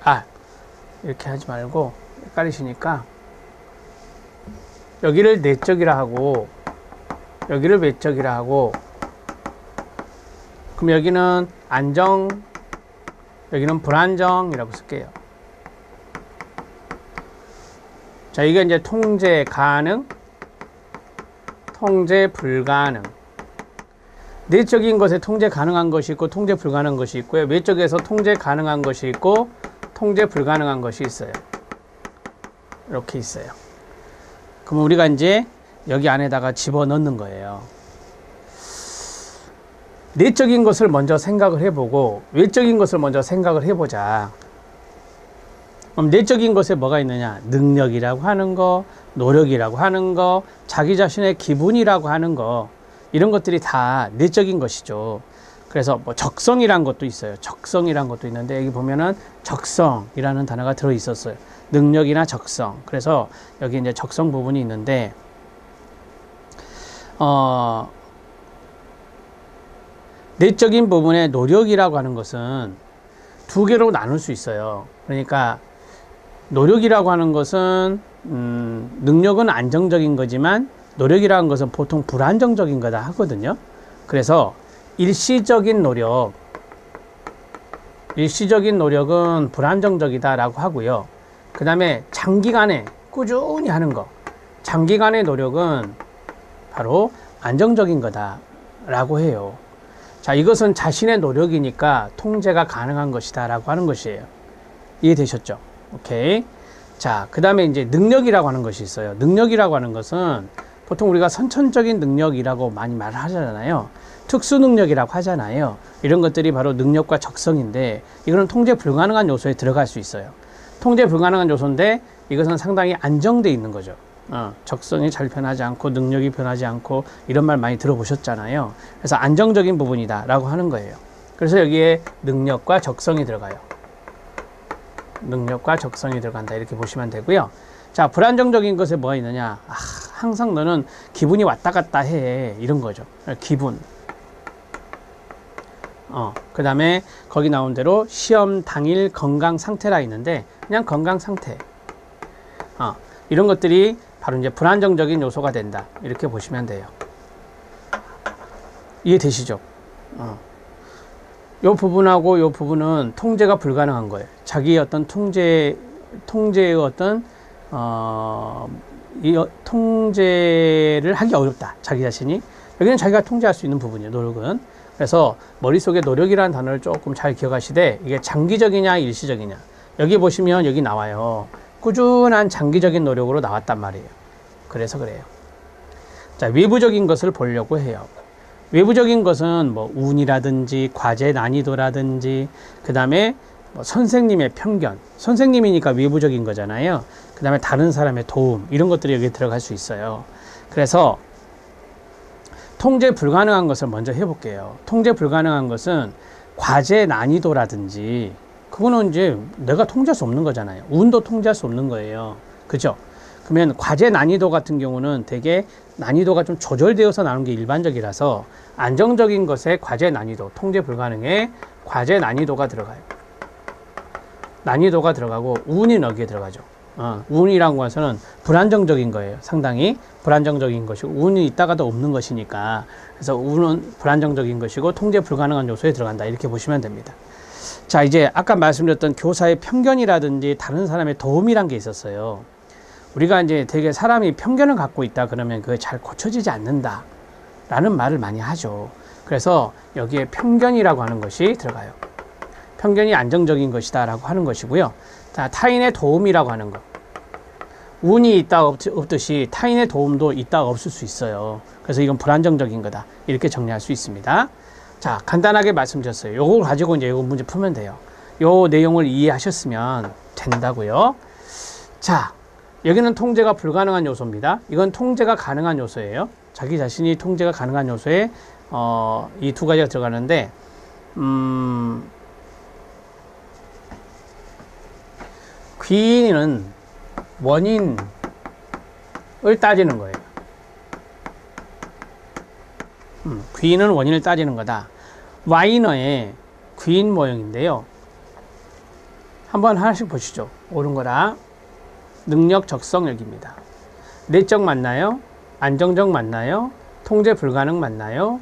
이렇게 하지 말고 헷갈리시니까 여기를 내적이라 하고 여기를 외적이라 하고, 그럼 여기는 안정, 여기는 불안정이라고 쓸게요. 자, 이게 이제 통제 가능, 통제 불가능. 내적인 것에 통제 가능한 것이 있고 통제 불가능한 것이 있고요. 외적에서 통제 가능한 것이 있고 통제 불가능한 것이 있어요. 이렇게 있어요. 그럼 우리가 이제 여기 안에다가 집어넣는 거예요. 내적인 것을 먼저 생각을 해보고 외적인 것을 먼저 생각을 해보자. 그럼 내적인 것에 뭐가 있느냐? 능력이라고 하는 거, 노력이라고 하는 거, 자기 자신의 기분이라고 하는 거, 이런 것들이 다 내적인 것이죠. 그래서 뭐 적성이란 것도 있어요. 적성이란 것도 있는데 여기 보면은 적성이라는 단어가 들어 있었어요. 능력이나 적성. 그래서 여기 이제 적성 부분이 있는데 내적인 부분의 노력이라고 하는 것은 두 개로 나눌 수 있어요. 그러니까 노력이라고 하는 것은 능력은 안정적인 거지만 노력이라는 것은 보통 불안정적인 거다 하거든요. 그래서 일시적인 노력은 불안정적이다라고 하고요. 그 다음에 장기간에 꾸준히 하는 거, 장기간의 노력은 바로 안정적인 거다라고 해요. 자, 이것은 자신의 노력이니까 통제가 가능한 것이다 라고 하는 것이에요. 이해되셨죠? 오케이. 자, 그 다음에 이제 능력이라고 하는 것이 있어요. 능력이라고 하는 것은 보통 우리가 선천적인 능력이라고 많이 말을 하잖아요. 특수 능력이라고 하잖아요. 이런 것들이 바로 능력과 적성인데 이거는 통제 불가능한 요소에 들어갈 수 있어요. 통제 불가능한 요소인데 이것은 상당히 안정되어 있는 거죠. 적성이 잘 변하지 않고 능력이 변하지 않고 이런 말 많이 들어보셨잖아요. 그래서 안정적인 부분이다 라고 하는 거예요. 그래서 여기에 능력과 적성이 들어가요. 능력과 적성이 들어간다 이렇게 보시면 되고요. 자, 불안정적인 것에 뭐가 있느냐? 항상 너는 기분이 왔다 갔다 해 이런 거죠. 기분. 그 다음에 거기 나온 대로 시험 당일 건강 상태라 있는데 그냥 건강 상태. 이런 것들이 바로 이제 불안정적인 요소가 된다. 이렇게 보시면 돼요. 이해되시죠? 요 부분하고 요 부분은 통제가 불가능한 거예요. 자기의 어떤 통제의 어떤, 통제를 하기 어렵다. 자기 자신이. 여기는 자기가 통제할 수 있는 부분이에요. 노력은. 그래서 머릿속에 노력이라는 단어를 조금 잘 기억하시되 이게 장기적이냐 일시적이냐. 여기 보시면 여기 나와요. 꾸준한 장기적인 노력으로 나왔단 말이에요. 그래서 그래요. 자, 외부적인 것을 보려고 해요. 외부적인 것은 뭐 운이라든지 과제 난이도라든지 그 다음에 뭐 선생님의 편견, 선생님이니까 외부적인 거잖아요. 그 다음에 다른 사람의 도움 이런 것들이 여기에 들어갈 수 있어요. 그래서 통제 불가능한 것을 먼저 해볼게요. 통제 불가능한 것은 과제 난이도라든지 그거는 이제 내가 통제할 수 없는 거잖아요. 운도 통제할 수 없는 거예요. 그죠? 그러면 과제 난이도 같은 경우는 되게 난이도가 좀 조절되어서 나오는 게 일반적이라서 안정적인 것에 과제 난이도, 통제 불가능에 과제 난이도가 들어가요. 난이도가 들어가고 운이 여기에 들어가죠. 운이라는 것은 불안정적인 거예요. 상당히 불안정적인 것이고 운이 있다가도 없는 것이니까 그래서 운은 불안정적인 것이고 통제 불가능한 요소에 들어간다. 이렇게 보시면 됩니다. 자, 이제 아까 말씀드렸던 교사의 편견이라든지 다른 사람의 도움이란 게 있었어요. 우리가 이제 되게 사람이 편견을 갖고 있다 그러면 그게 잘 고쳐지지 않는다 라는 말을 많이 하죠. 그래서 여기에 편견이라고 하는 것이 들어가요. 편견이 안정적인 것이다 라고 하는 것이고요. 자, 타인의 도움이라고 하는 것. 운이 있다 없듯이 타인의 도움도 있다 없을 수 있어요. 그래서 이건 불안정적인 거다. 이렇게 정리할 수 있습니다. 자, 간단하게 말씀드렸어요. 요걸 가지고 이제 요 문제 풀면 돼요. 요 내용을 이해하셨으면 된다고요. 자, 여기는 통제가 불가능한 요소입니다. 이건 통제가 가능한 요소예요. 자기 자신이 통제가 가능한 요소에 이 두 가지가 들어가는데 귀인은 원인을 따지는 거예요. 귀인은 원인을 따지는 거다. 와이너의 귀인 모형인데요. 한번 하나씩 보시죠. 옳은 거라. 능력 적성 여기입니다. 내적 맞나요? 안정적 맞나요? 통제 불가능 맞나요?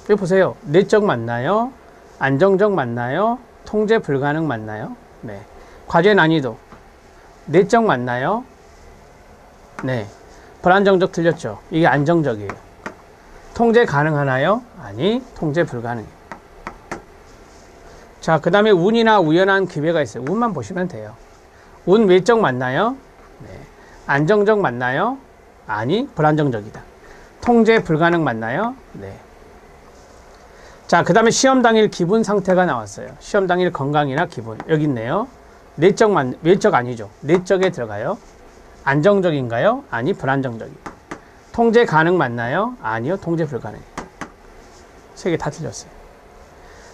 여기 보세요. 내적 맞나요? 안정적 맞나요? 통제 불가능 맞나요? 네. 과제 난이도. 내적 맞나요? 네. 불안정적 틀렸죠. 이게 안정적이에요. 통제 가능하나요? 아니, 통제 불가능해요. 자, 그 다음에 운이나 우연한 기회가 있어요. 운만 보시면 돼요. 운 외적 맞나요? 네. 안정적 맞나요? 아니, 불안정적이다. 통제 불가능 맞나요? 네. 자, 그 다음에 시험 당일 기분 상태가 나왔어요. 시험 당일 건강이나 기분. 여기 있네요. 외적 아니죠. 내적에 들어가요. 안정적인가요? 아니, 불안정적이다. 통제 가능 맞나요? 아니요, 통제 불가능. 세 개 다 틀렸어요.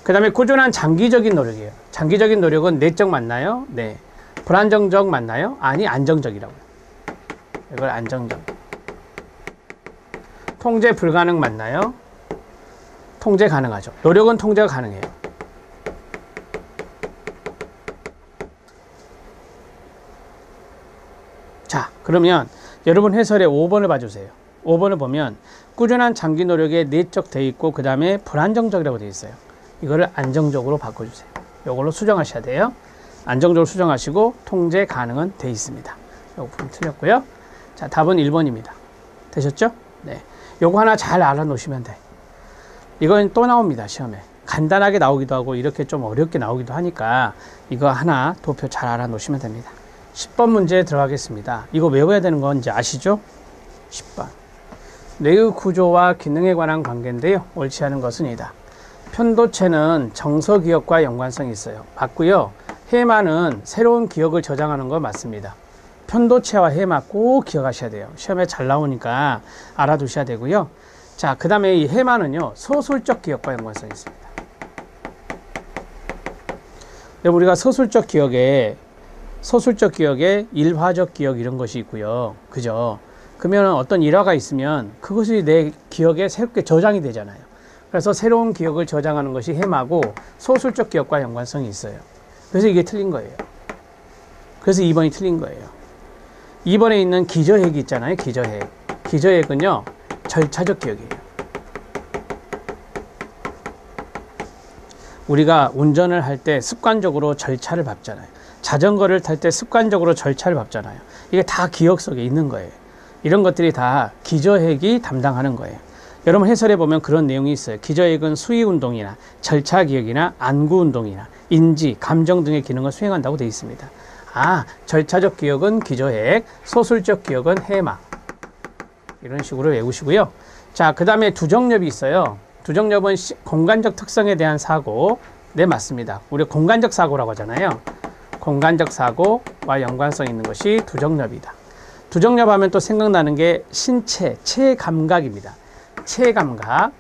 그 다음에 꾸준한 장기적인 노력이에요. 장기적인 노력은 내적 맞나요? 네. 불안정적 맞나요? 아니, 안정적이라고요. 이걸 안정적. 통제 불가능 맞나요? 통제 가능하죠. 노력은 통제가 가능해요. 자, 그러면 여러분 해설의 5번을 봐주세요. 5번을 보면 꾸준한 장기 노력에 내적 돼 있고 그 다음에 불안정적이라고 되어 있어요. 이거를 안정적으로 바꿔주세요. 이걸로 수정하셔야 돼요. 안정적으로 수정하시고 통제 가능은 돼 있습니다. 요거 부분 틀렸고요. 자, 답은 1번입니다. 되셨죠? 네. 요거 하나 잘 알아놓으시면 돼. 이건 또 나옵니다. 시험에. 간단하게 나오기도 하고 이렇게 좀 어렵게 나오기도 하니까 이거 하나 도표 잘 알아놓으시면 됩니다. 10번 문제 들어가겠습니다. 이거 외워야 되는 건지 아시죠? 10번. 뇌의 구조와 기능에 관한 관계인데요. 옳지 않은 것은 이다. 편도체는 정서 기억과 연관성이 있어요. 맞고요. 해마는 새로운 기억을 저장하는 거 맞습니다. 편도체와 해마 꼭 기억하셔야 돼요. 시험에 잘 나오니까 알아두셔야 되고요. 자, 그 다음에 이 해마는요, 서술적 기억과 연관성이 있습니다. 우리가 서술적 기억에 일화적 기억 이런 것이 있고요. 그죠? 그러면 어떤 일화가 있으면 그것이 내 기억에 새롭게 저장이 되잖아요. 그래서 새로운 기억을 저장하는 것이 해마고 소술적 기억과 연관성이 있어요. 그래서 이게 틀린 거예요. 그래서 2번이 틀린 거예요. 2번에 있는 기저핵이 있잖아요. 기저핵. 기저핵은요, 절차적 기억이에요. 우리가 운전을 할 때 습관적으로 절차를 밟잖아요. 자전거를 탈 때 습관적으로 절차를 밟잖아요. 이게 다 기억 속에 있는 거예요. 이런 것들이 다 기저핵이 담당하는 거예요. 여러분 해설에 보면 그런 내용이 있어요. 기저핵은 수위운동이나 절차기억이나 안구운동이나 인지, 감정 등의 기능을 수행한다고 되어 있습니다. 아, 절차적 기억은 기저핵, 소술적 기억은 해마. 이런 식으로 외우시고요. 자, 그 다음에 두정엽이 있어요. 두정엽은 공간적 특성에 대한 사고. 네, 맞습니다. 우리 공간적 사고라고 하잖아요. 공간적 사고와 연관성 있는 것이 두정엽이다. 두정엽 하면 또 생각나는 게 신체, 체감각입니다. 체감각.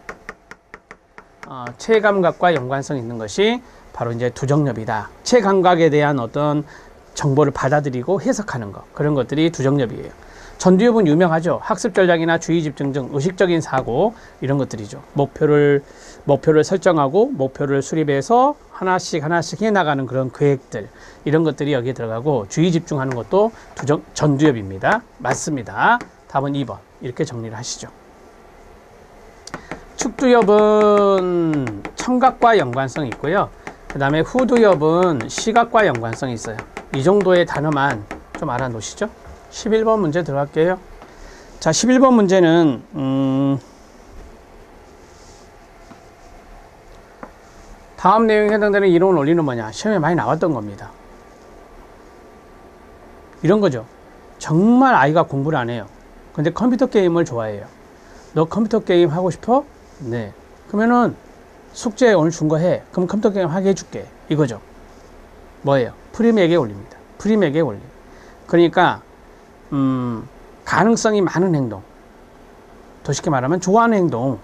체감각과 연관성 있는 것이 바로 이제 두정엽이다. 체감각에 대한 어떤 정보를 받아들이고 해석하는 것. 그런 것들이 두정엽이에요. 전두엽은 유명하죠. 학습 전략이나 주의 집중 등 의식적인 사고 이런 것들이죠. 목표를 설정하고 목표를 수립해서 하나씩 해나가는 그런 계획들 이런 것들이 여기에 들어가고 주의 집중하는 것도 전두엽입니다. 맞습니다. 답은 2번 이렇게 정리를 하시죠. 축두엽은 청각과 연관성이 있고요. 그 다음에 후두엽은 시각과 연관성이 있어요. 이 정도의 단어만 좀 알아놓으시죠. 11번 문제 들어갈게요. 자, 11번 문제는 다음 내용에 해당되는 이론 원리는 뭐냐? 시험에 많이 나왔던 겁니다. 이런 거죠. 정말 아이가 공부를 안 해요. 근데 컴퓨터 게임을 좋아해요. 너 컴퓨터 게임 하고 싶어? 네. 그러면은 숙제 오늘 준 거 해. 그럼 컴퓨터 게임 하게 해줄게. 이거죠. 뭐예요? 프리맥의 원리입니다. 프리맥의 원리. 그러니까 가능성이 많은 행동. 더 쉽게 말하면 좋아하는 행동.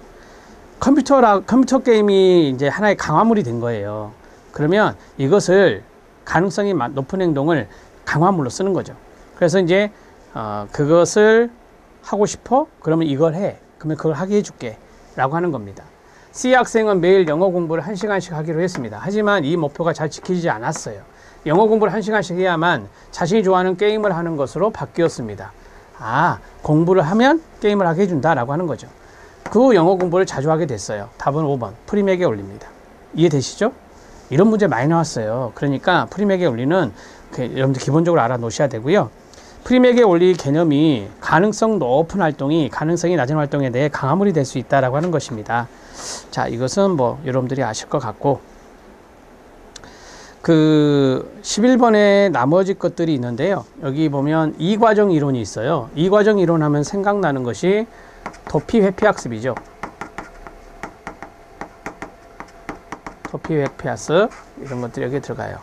컴퓨터 게임이 이제 하나의 강화물이 된 거예요. 그러면 이것을 가능성이 높은 행동을 강화물로 쓰는 거죠. 그래서 이제 그것을 하고 싶어? 그러면 이걸 해. 그러면 그걸 하게 해줄게. 라고 하는 겁니다. C 학생은 매일 영어 공부를 1시간씩 하기로 했습니다. 하지만 이 목표가 잘 지키지 않았어요. 영어 공부를 1시간씩 해야만 자신이 좋아하는 게임을 하는 것으로 바뀌었습니다. 아, 공부를 하면 게임을 하게 해준다라고 하는 거죠. 그 영어 공부를 자주 하게 됐어요. 답은 5번 프리맥의 원리입니다. 이해되시죠? 이런 문제 많이 나왔어요. 그러니까 프리맥의 원리는 여러분들 기본적으로 알아놓으셔야 되고요. 프리맥의 원리 개념이 가능성 높은 활동이 가능성이 낮은 활동에 대해 강화물이 될 수 있다라고 하는 것입니다. 자, 이것은 뭐 여러분들이 아실 것 같고, 그 11번에 나머지 것들이 있는데요. 여기 보면 이과정 이론이 있어요. 이과정 이론 하면 생각나는 것이 도피 회피 학습이죠. 도피 회피 학습 이런 것들이 여기 들어가요.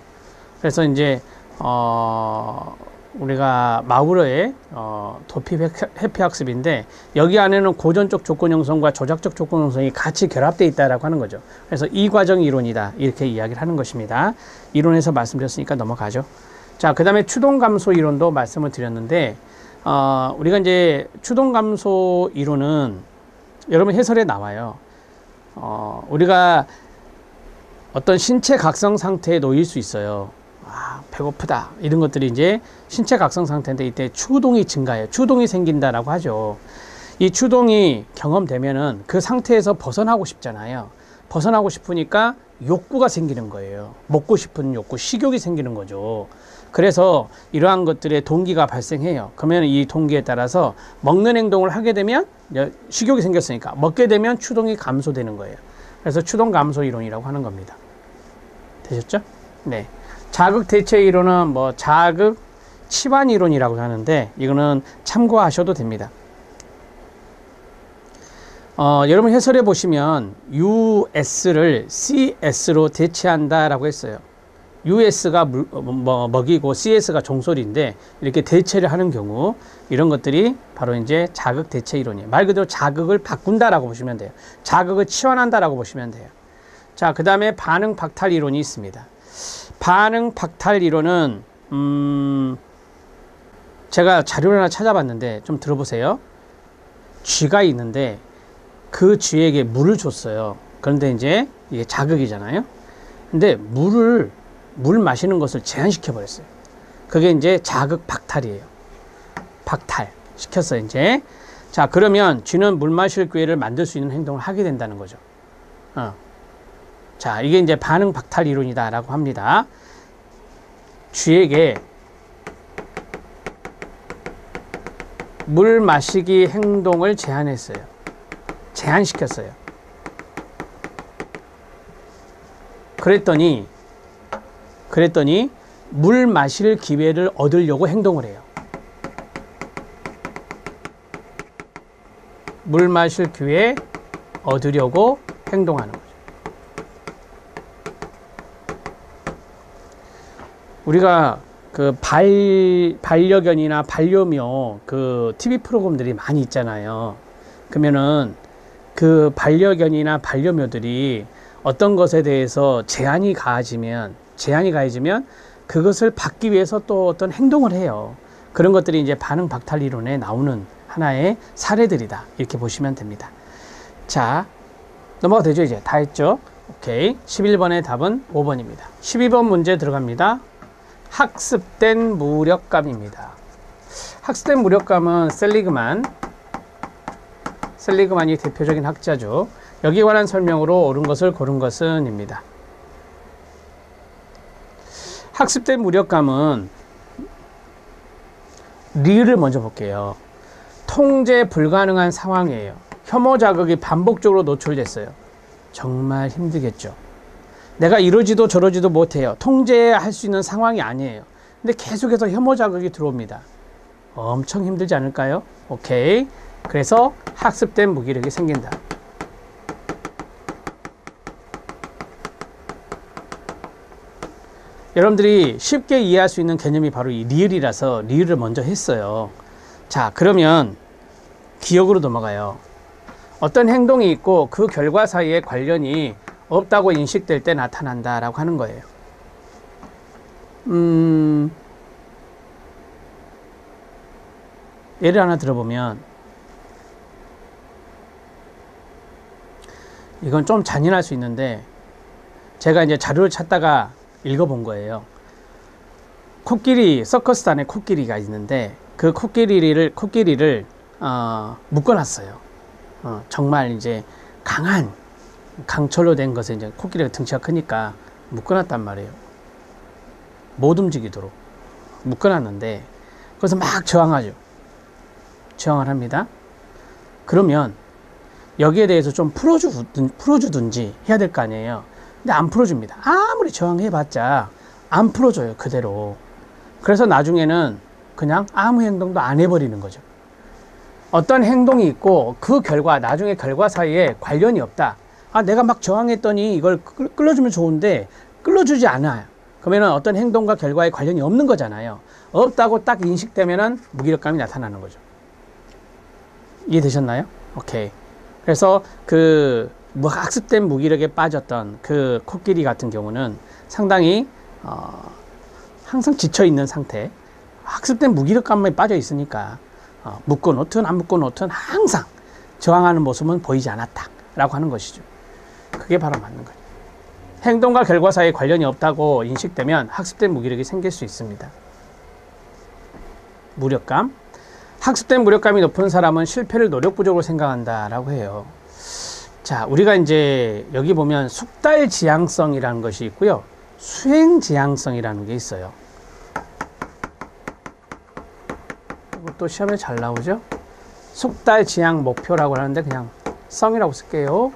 그래서 이제 우리가 마우러의 도피 회피 학습인데 여기 안에는 고전적 조건 형성과 조작적 조건 형성이 같이 결합되어 있다라고 하는 거죠. 그래서 이과정 이론이다 이렇게 이야기를 하는 것입니다. 이론에서 말씀드렸으니까 넘어가죠. 자, 그 다음에 추동 감소 이론도 말씀을 드렸는데 우리가 이제 추동 감소 이론은 여러분 해설에 나와요. 우리가 어떤 신체 각성 상태에 놓일 수 있어요. 배고프다 이런 것들이 이제 신체 각성 상태인데 이때 추동이 증가해요. 추동이 생긴다라고 하죠. 이 추동이 경험되면은 그 상태에서 벗어나고 싶잖아요. 벗어나고 싶으니까 욕구가 생기는 거예요. 먹고 싶은 욕구, 식욕이 생기는 거죠. 그래서 이러한 것들의 동기가 발생해요. 그러면 이 동기에 따라서 먹는 행동을 하게 되면 식욕이 생겼으니까 먹게 되면 추동이 감소되는 거예요. 그래서 추동 감소 이론이라고 하는 겁니다. 되셨죠? 네. 자극 대체 이론은 뭐 자극 치환 이론이라고 하는데 이거는 참고하셔도 됩니다. 여러분 해설해 보시면 US를 CS로 대체한다라고 했어요. US가 먹이고 CS가 종소리인데 이렇게 대체를 하는 경우 이런 것들이 바로 이제 자극 대체 이론이에요. 말 그대로 자극을 바꾼다라고 보시면 돼요. 자극을 치환한다라고 보시면 돼요. 자, 그 다음에 반응 박탈 이론이 있습니다. 반응 박탈 이론은 제가 자료를 하나 찾아봤는데 좀 들어보세요. 쥐가 있는데 그 쥐에게 물을 줬어요. 그런데 이제 이게 자극이잖아요. 근데 물 마시는 것을 제한시켜 버렸어요. 그게 이제 자극 박탈이에요. 박탈 시켰어요 이제. 자, 그러면 쥐는 물 마실 기회를 만들 수 있는 행동을 하게 된다는 거죠. 자, 이게 이제 반응 박탈 이론이다라고 합니다. 쥐에게 물 마시기 행동을 제한했어요. 제한시켰어요. 그랬더니 물 마실 기회를 얻으려고 행동을 해요. 물 마실 기회 얻으려고 행동하는 거죠. 우리가 그 반려견이나 반려묘 그 TV 프로그램들이 많이 있잖아요. 그러면은 그 반려견이나 반려묘들이 어떤 것에 대해서 제한이 가해지면 그것을 받기 위해서 또 어떤 행동을 해요. 그런 것들이 이제 반응 박탈 이론에 나오는 하나의 사례들이다. 이렇게 보시면 됩니다. 자, 넘어가 되죠? 이제 다 했죠? 오케이. 11번의 답은 5번입니다. 12번 문제 들어갑니다. 학습된 무력감입니다. 학습된 무력감은 셀리그만이 대표적인 학자죠. 여기에 관한 설명으로 옳은 것을 고른 것은 입니다. 학습된 무력감은 리을을 먼저 볼게요. 통제 불가능한 상황이에요. 혐오 자극이 반복적으로 노출됐어요. 정말 힘들겠죠. 내가 이러지도 저러지도 못해요. 통제할 수 있는 상황이 아니에요. 근데 계속해서 혐오 자극이 들어옵니다. 엄청 힘들지 않을까요? 오케이. 그래서 학습된 무기력이 생긴다. 여러분들이 쉽게 이해할 수 있는 개념이 바로 이 리을이라서 리을을 먼저 했어요. 자, 그러면 기억으로 넘어가요. 어떤 행동이 있고 그 결과 사이에 관련이 없다고 인식될 때 나타난다라고 하는 거예요. 예를 하나 들어보면 이건 좀 잔인할 수 있는데 제가 이제 자료를 찾다가 읽어본 거예요. 코끼리, 서커스단에 코끼리가 있는데 그 코끼리를 묶어놨어요. 정말 이제 강철로 된 것에 이제 코끼리가 등치가 크니까 묶어놨단 말이에요. 못 움직이도록 묶어놨는데 그래서 막 저항하죠. 저항을 합니다. 그러면 여기에 대해서 좀 풀어주든지 해야 될 거 아니에요. 근데 안 풀어줍니다. 아무리 저항해봤자 안 풀어줘요, 그대로. 그래서 나중에는 그냥 아무 행동도 안 해버리는 거죠. 어떤 행동이 있고 그 결과, 나중에 결과 사이에 관련이 없다. 아, 내가 막 저항했더니 이걸 끌어주면 좋은데 끌어주지 않아요. 그러면 어떤 행동과 결과에 관련이 없는 거잖아요. 없다고 딱 인식되면은 무기력감이 나타나는 거죠. 이해되셨나요? 오케이. 그래서 그 학습된 무기력에 빠졌던 그 코끼리 같은 경우는 상당히 항상 지쳐 있는 상태, 학습된 무기력감에 빠져 있으니까 묶어 놓든 안 묶어 놓든 항상 저항하는 모습은 보이지 않았다라고 하는 것이죠. 그게 바로 맞는 거죠. 행동과 결과 사이에 관련이 없다고 인식되면 학습된 무기력이 생길 수 있습니다. 무력감. 학습된 무력감이 높은 사람은 실패를 노력 부족으로 생각한다라고 해요. 자, 우리가 이제 여기 보면 숙달 지향성이라는 것이 있고요. 수행 지향성이라는 게 있어요. 이것도 시험에 잘 나오죠? 숙달 지향 목표라고 하는데 그냥 성이라고 쓸게요.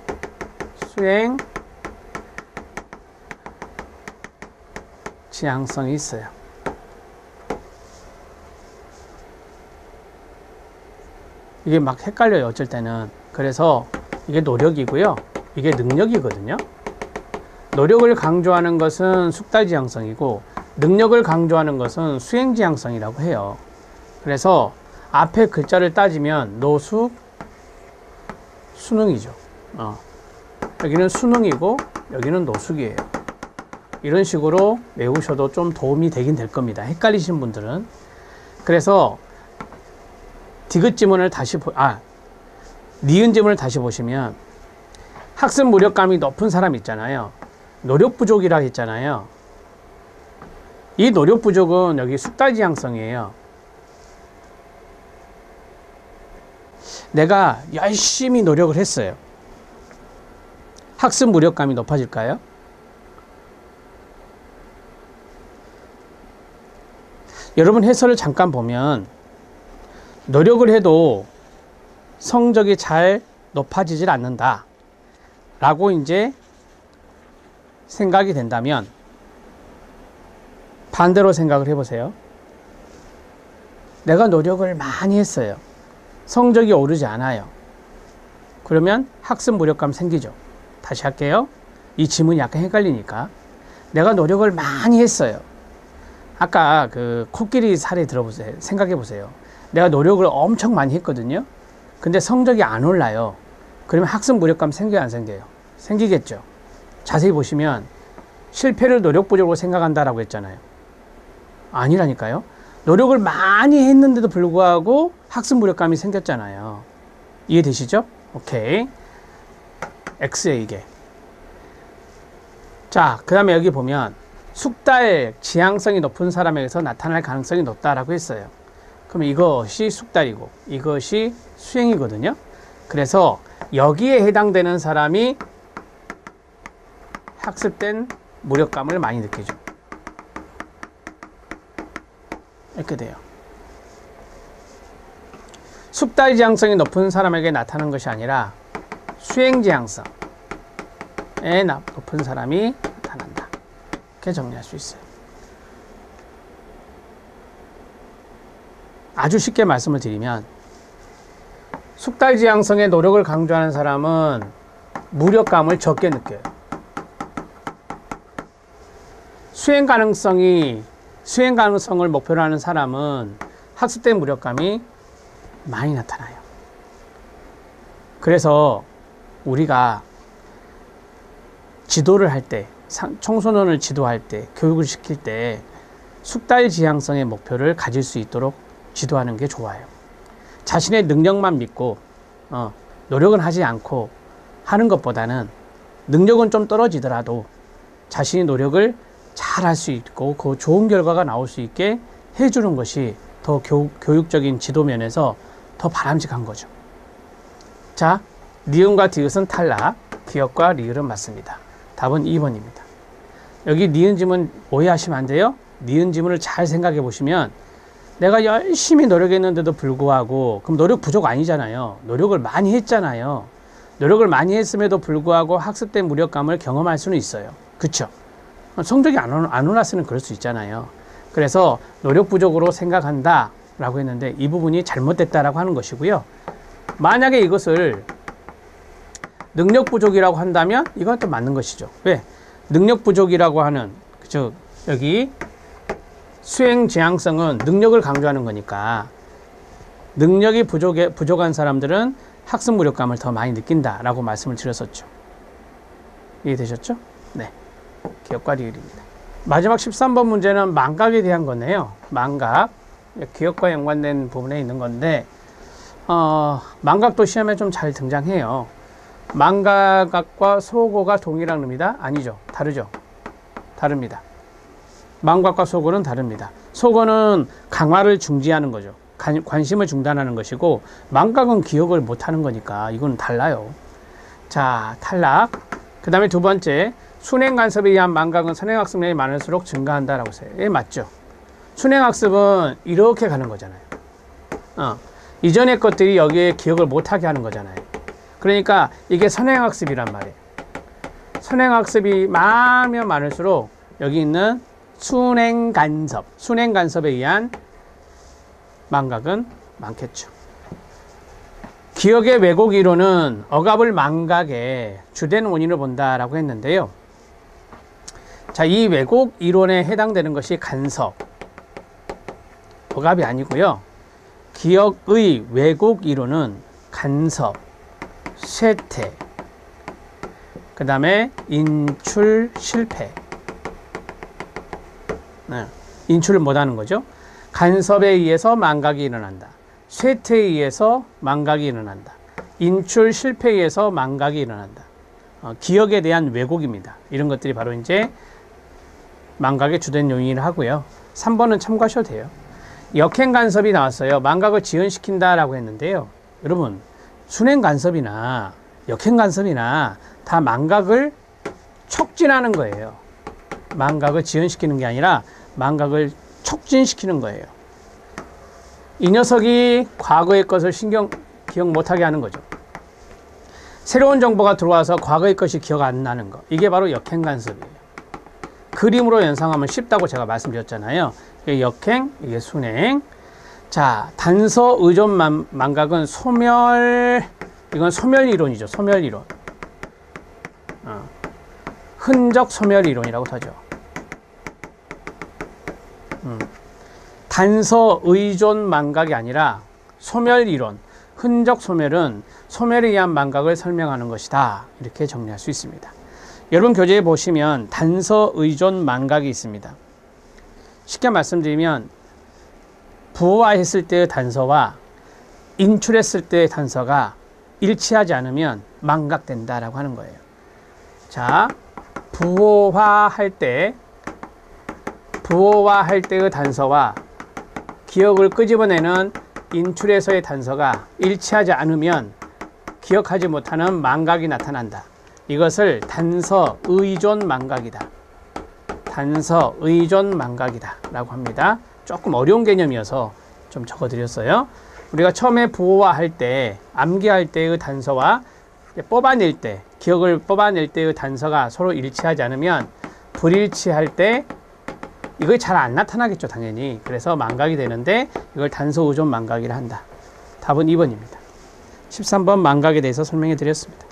수행 지향성이 있어요. 이게 막 헷갈려요, 어쩔 때는. 그래서 이게 노력이고요. 이게 능력이거든요. 노력을 강조하는 것은 숙달지향성이고 능력을 강조하는 것은 수행지향성이라고 해요. 그래서 앞에 글자를 따지면 노숙, 수능이죠. 여기는 수능이고 여기는 노숙이에요. 이런 식으로 외우셔도 좀 도움이 되긴 될 겁니다. 헷갈리신 분들은. 그래서 디귿 지문을 다시 니은 지문을 다시 보시면 학습 무력감이 높은 사람 있잖아요. 노력 부족이라 했잖아요. 이 노력 부족은 여기 숙달지향성이에요. 내가 열심히 노력을 했어요. 학습 무력감이 높아질까요? 여러분 해설을 잠깐 보면 노력을 해도 성적이 잘 높아지질 않는다 라고 이제 생각이 된다면 반대로 생각을 해보세요. 내가 노력을 많이 했어요. 성적이 오르지 않아요. 그러면 학습 무력감 생기죠. 다시 할게요. 이 지문이 약간 헷갈리니까. 내가 노력을 많이 했어요. 아까 그 코끼리 사례 들어보세요. 생각해 보세요. 내가 노력을 엄청 많이 했거든요. 근데 성적이 안 올라요. 그러면 학습 무력감 생겨요, 안 생겨요? 생기겠죠. 자세히 보시면 실패를 노력 부족으로 생각한다라고 했잖아요. 아니라니까요. 노력을 많이 했는데도 불구하고 학습 무력감이 생겼잖아요. 이해되시죠? 오케이. X에 이게. 자, 그 다음에 여기 보면 숙달 지향성이 높은 사람에게서 나타날 가능성이 높다라고 했어요. 그럼 이것이 숙달이고 이것이 수행이거든요. 그래서 여기에 해당되는 사람이 학습된 무력감을 많이 느끼죠. 이렇게 돼요. 숙달 지향성이 높은 사람에게 나타나는 것이 아니라 수행 지향성에 높은 사람이 나타난다. 이렇게 정리할 수 있어요. 아주 쉽게 말씀을 드리면 숙달 지향성의 노력을 강조하는 사람은 무력감을 적게 느껴요. 수행 가능성을 목표로 하는 사람은 학습된 무력감이 많이 나타나요. 그래서 우리가 지도를 할 때, 청소년을 지도할 때, 교육을 시킬 때 숙달 지향성의 목표를 가질 수 있도록 지도하는 게 좋아요. 자신의 능력만 믿고 노력은 하지 않고 하는 것보다는 능력은 좀 떨어지더라도 자신이 노력을 잘 할 수 있고 그 좋은 결과가 나올 수 있게 해주는 것이 더 교육적인 지도 면에서 더 바람직한 거죠. 자, 니은과 디귿은 탈락, 기역과 리을은 맞습니다. 답은 2번입니다. 여기 니은 지문 오해하시면 안 돼요. 니은 지문을 잘 생각해 보시면 내가 열심히 노력했는데도 불구하고 그럼 노력 부족 아니잖아요. 노력을 많이 했잖아요. 노력을 많이 했음에도 불구하고 학습된 무력감을 경험할 수는 있어요. 그쵸? 성적이 안 올랐으면 그럴 수 있잖아요. 그래서 노력 부족으로 생각한다 라고 했는데 이 부분이 잘못됐다라고 하는 것이고요. 만약에 이것을 능력 부족이라고 한다면 이건 또 맞는 것이죠. 왜? 능력 부족이라고 하는 즉 여기 수행 지향성은 능력을 강조하는 거니까 능력이 부족한 사람들은 학습 무력감을 더 많이 느낀다라고 말씀을 드렸었죠. 이해되셨죠? 네. 기억과 리을입니다. 마지막 13번 문제는 망각에 대한 거네요. 망각. 기억과 연관된 부분에 있는 건데 망각도 시험에 좀 잘 등장해요. 망각과 소고가 동일한 의미다? 아니죠. 다르죠. 다릅니다. 망각과 소고는 다릅니다. 소고는 강화를 중지하는 거죠. 관심을 중단하는 것이고 망각은 기억을 못하는 거니까 이건 달라요. 자, 탈락. 그 다음에 두 번째, 순행간섭에 의한 망각은 선행학습량이 많을수록 증가한다라고 했어요. 예, 맞죠. 순행학습은 이렇게 가는 거잖아요. 이전의 것들이 여기에 기억을 못하게 하는 거잖아요. 그러니까 이게 선행학습이란 말이에요. 선행학습이 많으면 많을수록 여기 있는 순행간섭에 의한 망각은 많겠죠. 기억의 왜곡 이론은 억압을 망각의 주된 원인을 본다라고 했는데요. 자, 이 왜곡 이론에 해당되는 것이 간섭, 억압이 아니고요. 기억의 왜곡 이론은 간섭, 쇠퇴, 그 다음에 인출 실패. 인출을 못하는 거죠. 간섭에 의해서 망각이 일어난다. 쇠퇴에 의해서 망각이 일어난다. 인출 실패에 의해서 망각이 일어난다. 기억에 대한 왜곡입니다. 이런 것들이 바로 이제 망각의 주된 요인을 하고요. 3번은 참고하셔도 돼요. 역행 간섭이 나왔어요. 망각을 지연시킨다라고 했는데요. 여러분, 순행 간섭이나 역행 간섭이나 다 망각을 촉진하는 거예요. 망각을 지연시키는 게 아니라 망각을 촉진시키는 거예요. 이 녀석이 과거의 것을 기억 못하게 하는 거죠. 새로운 정보가 들어와서 과거의 것이 기억 안 나는 거. 이게 바로 역행간섭이에요. 그림으로 연상하면 쉽다고 제가 말씀드렸잖아요. 이게 역행, 이게 순행. 자, 단서 의존 망각은 이건 소멸 이론이죠. 소멸 이론. 흔적 소멸 이론이라고 하죠. 단서 의존 망각이 아니라 소멸 이론, 흔적 소멸은 소멸에 의한 망각을 설명하는 것이다. 이렇게 정리할 수 있습니다. 여러분 교재에 보시면 단서 의존 망각이 있습니다. 쉽게 말씀드리면 부호화했을 때의 단서와 인출했을 때의 단서가 일치하지 않으면 망각된다라고 하는 거예요. 자, 부호화할 때의 단서와 기억을 끄집어내는 인출에서의 단서가 일치하지 않으면 기억하지 못하는 망각이 나타난다. 이것을 단서 의존 망각이다. 단서 의존 망각이다 라고 합니다. 조금 어려운 개념이어서 좀 적어드렸어요. 우리가 처음에 부호화할 때, 암기할 때의 단서와 뽑아낼 때, 기억을 뽑아낼 때의 단서가 서로 일치하지 않으면 불일치할 때 이거 잘 안 나타나겠죠, 당연히. 그래서 망각이 되는데 이걸 단서 의존 망각이라 한다. 답은 2번입니다. 13번 망각에 대해서 설명해 드렸습니다.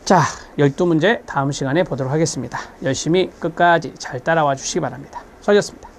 자, 12문제 다음 시간에 보도록 하겠습니다. 열심히 끝까지 잘 따라와 주시기 바랍니다. 수고하셨습니다.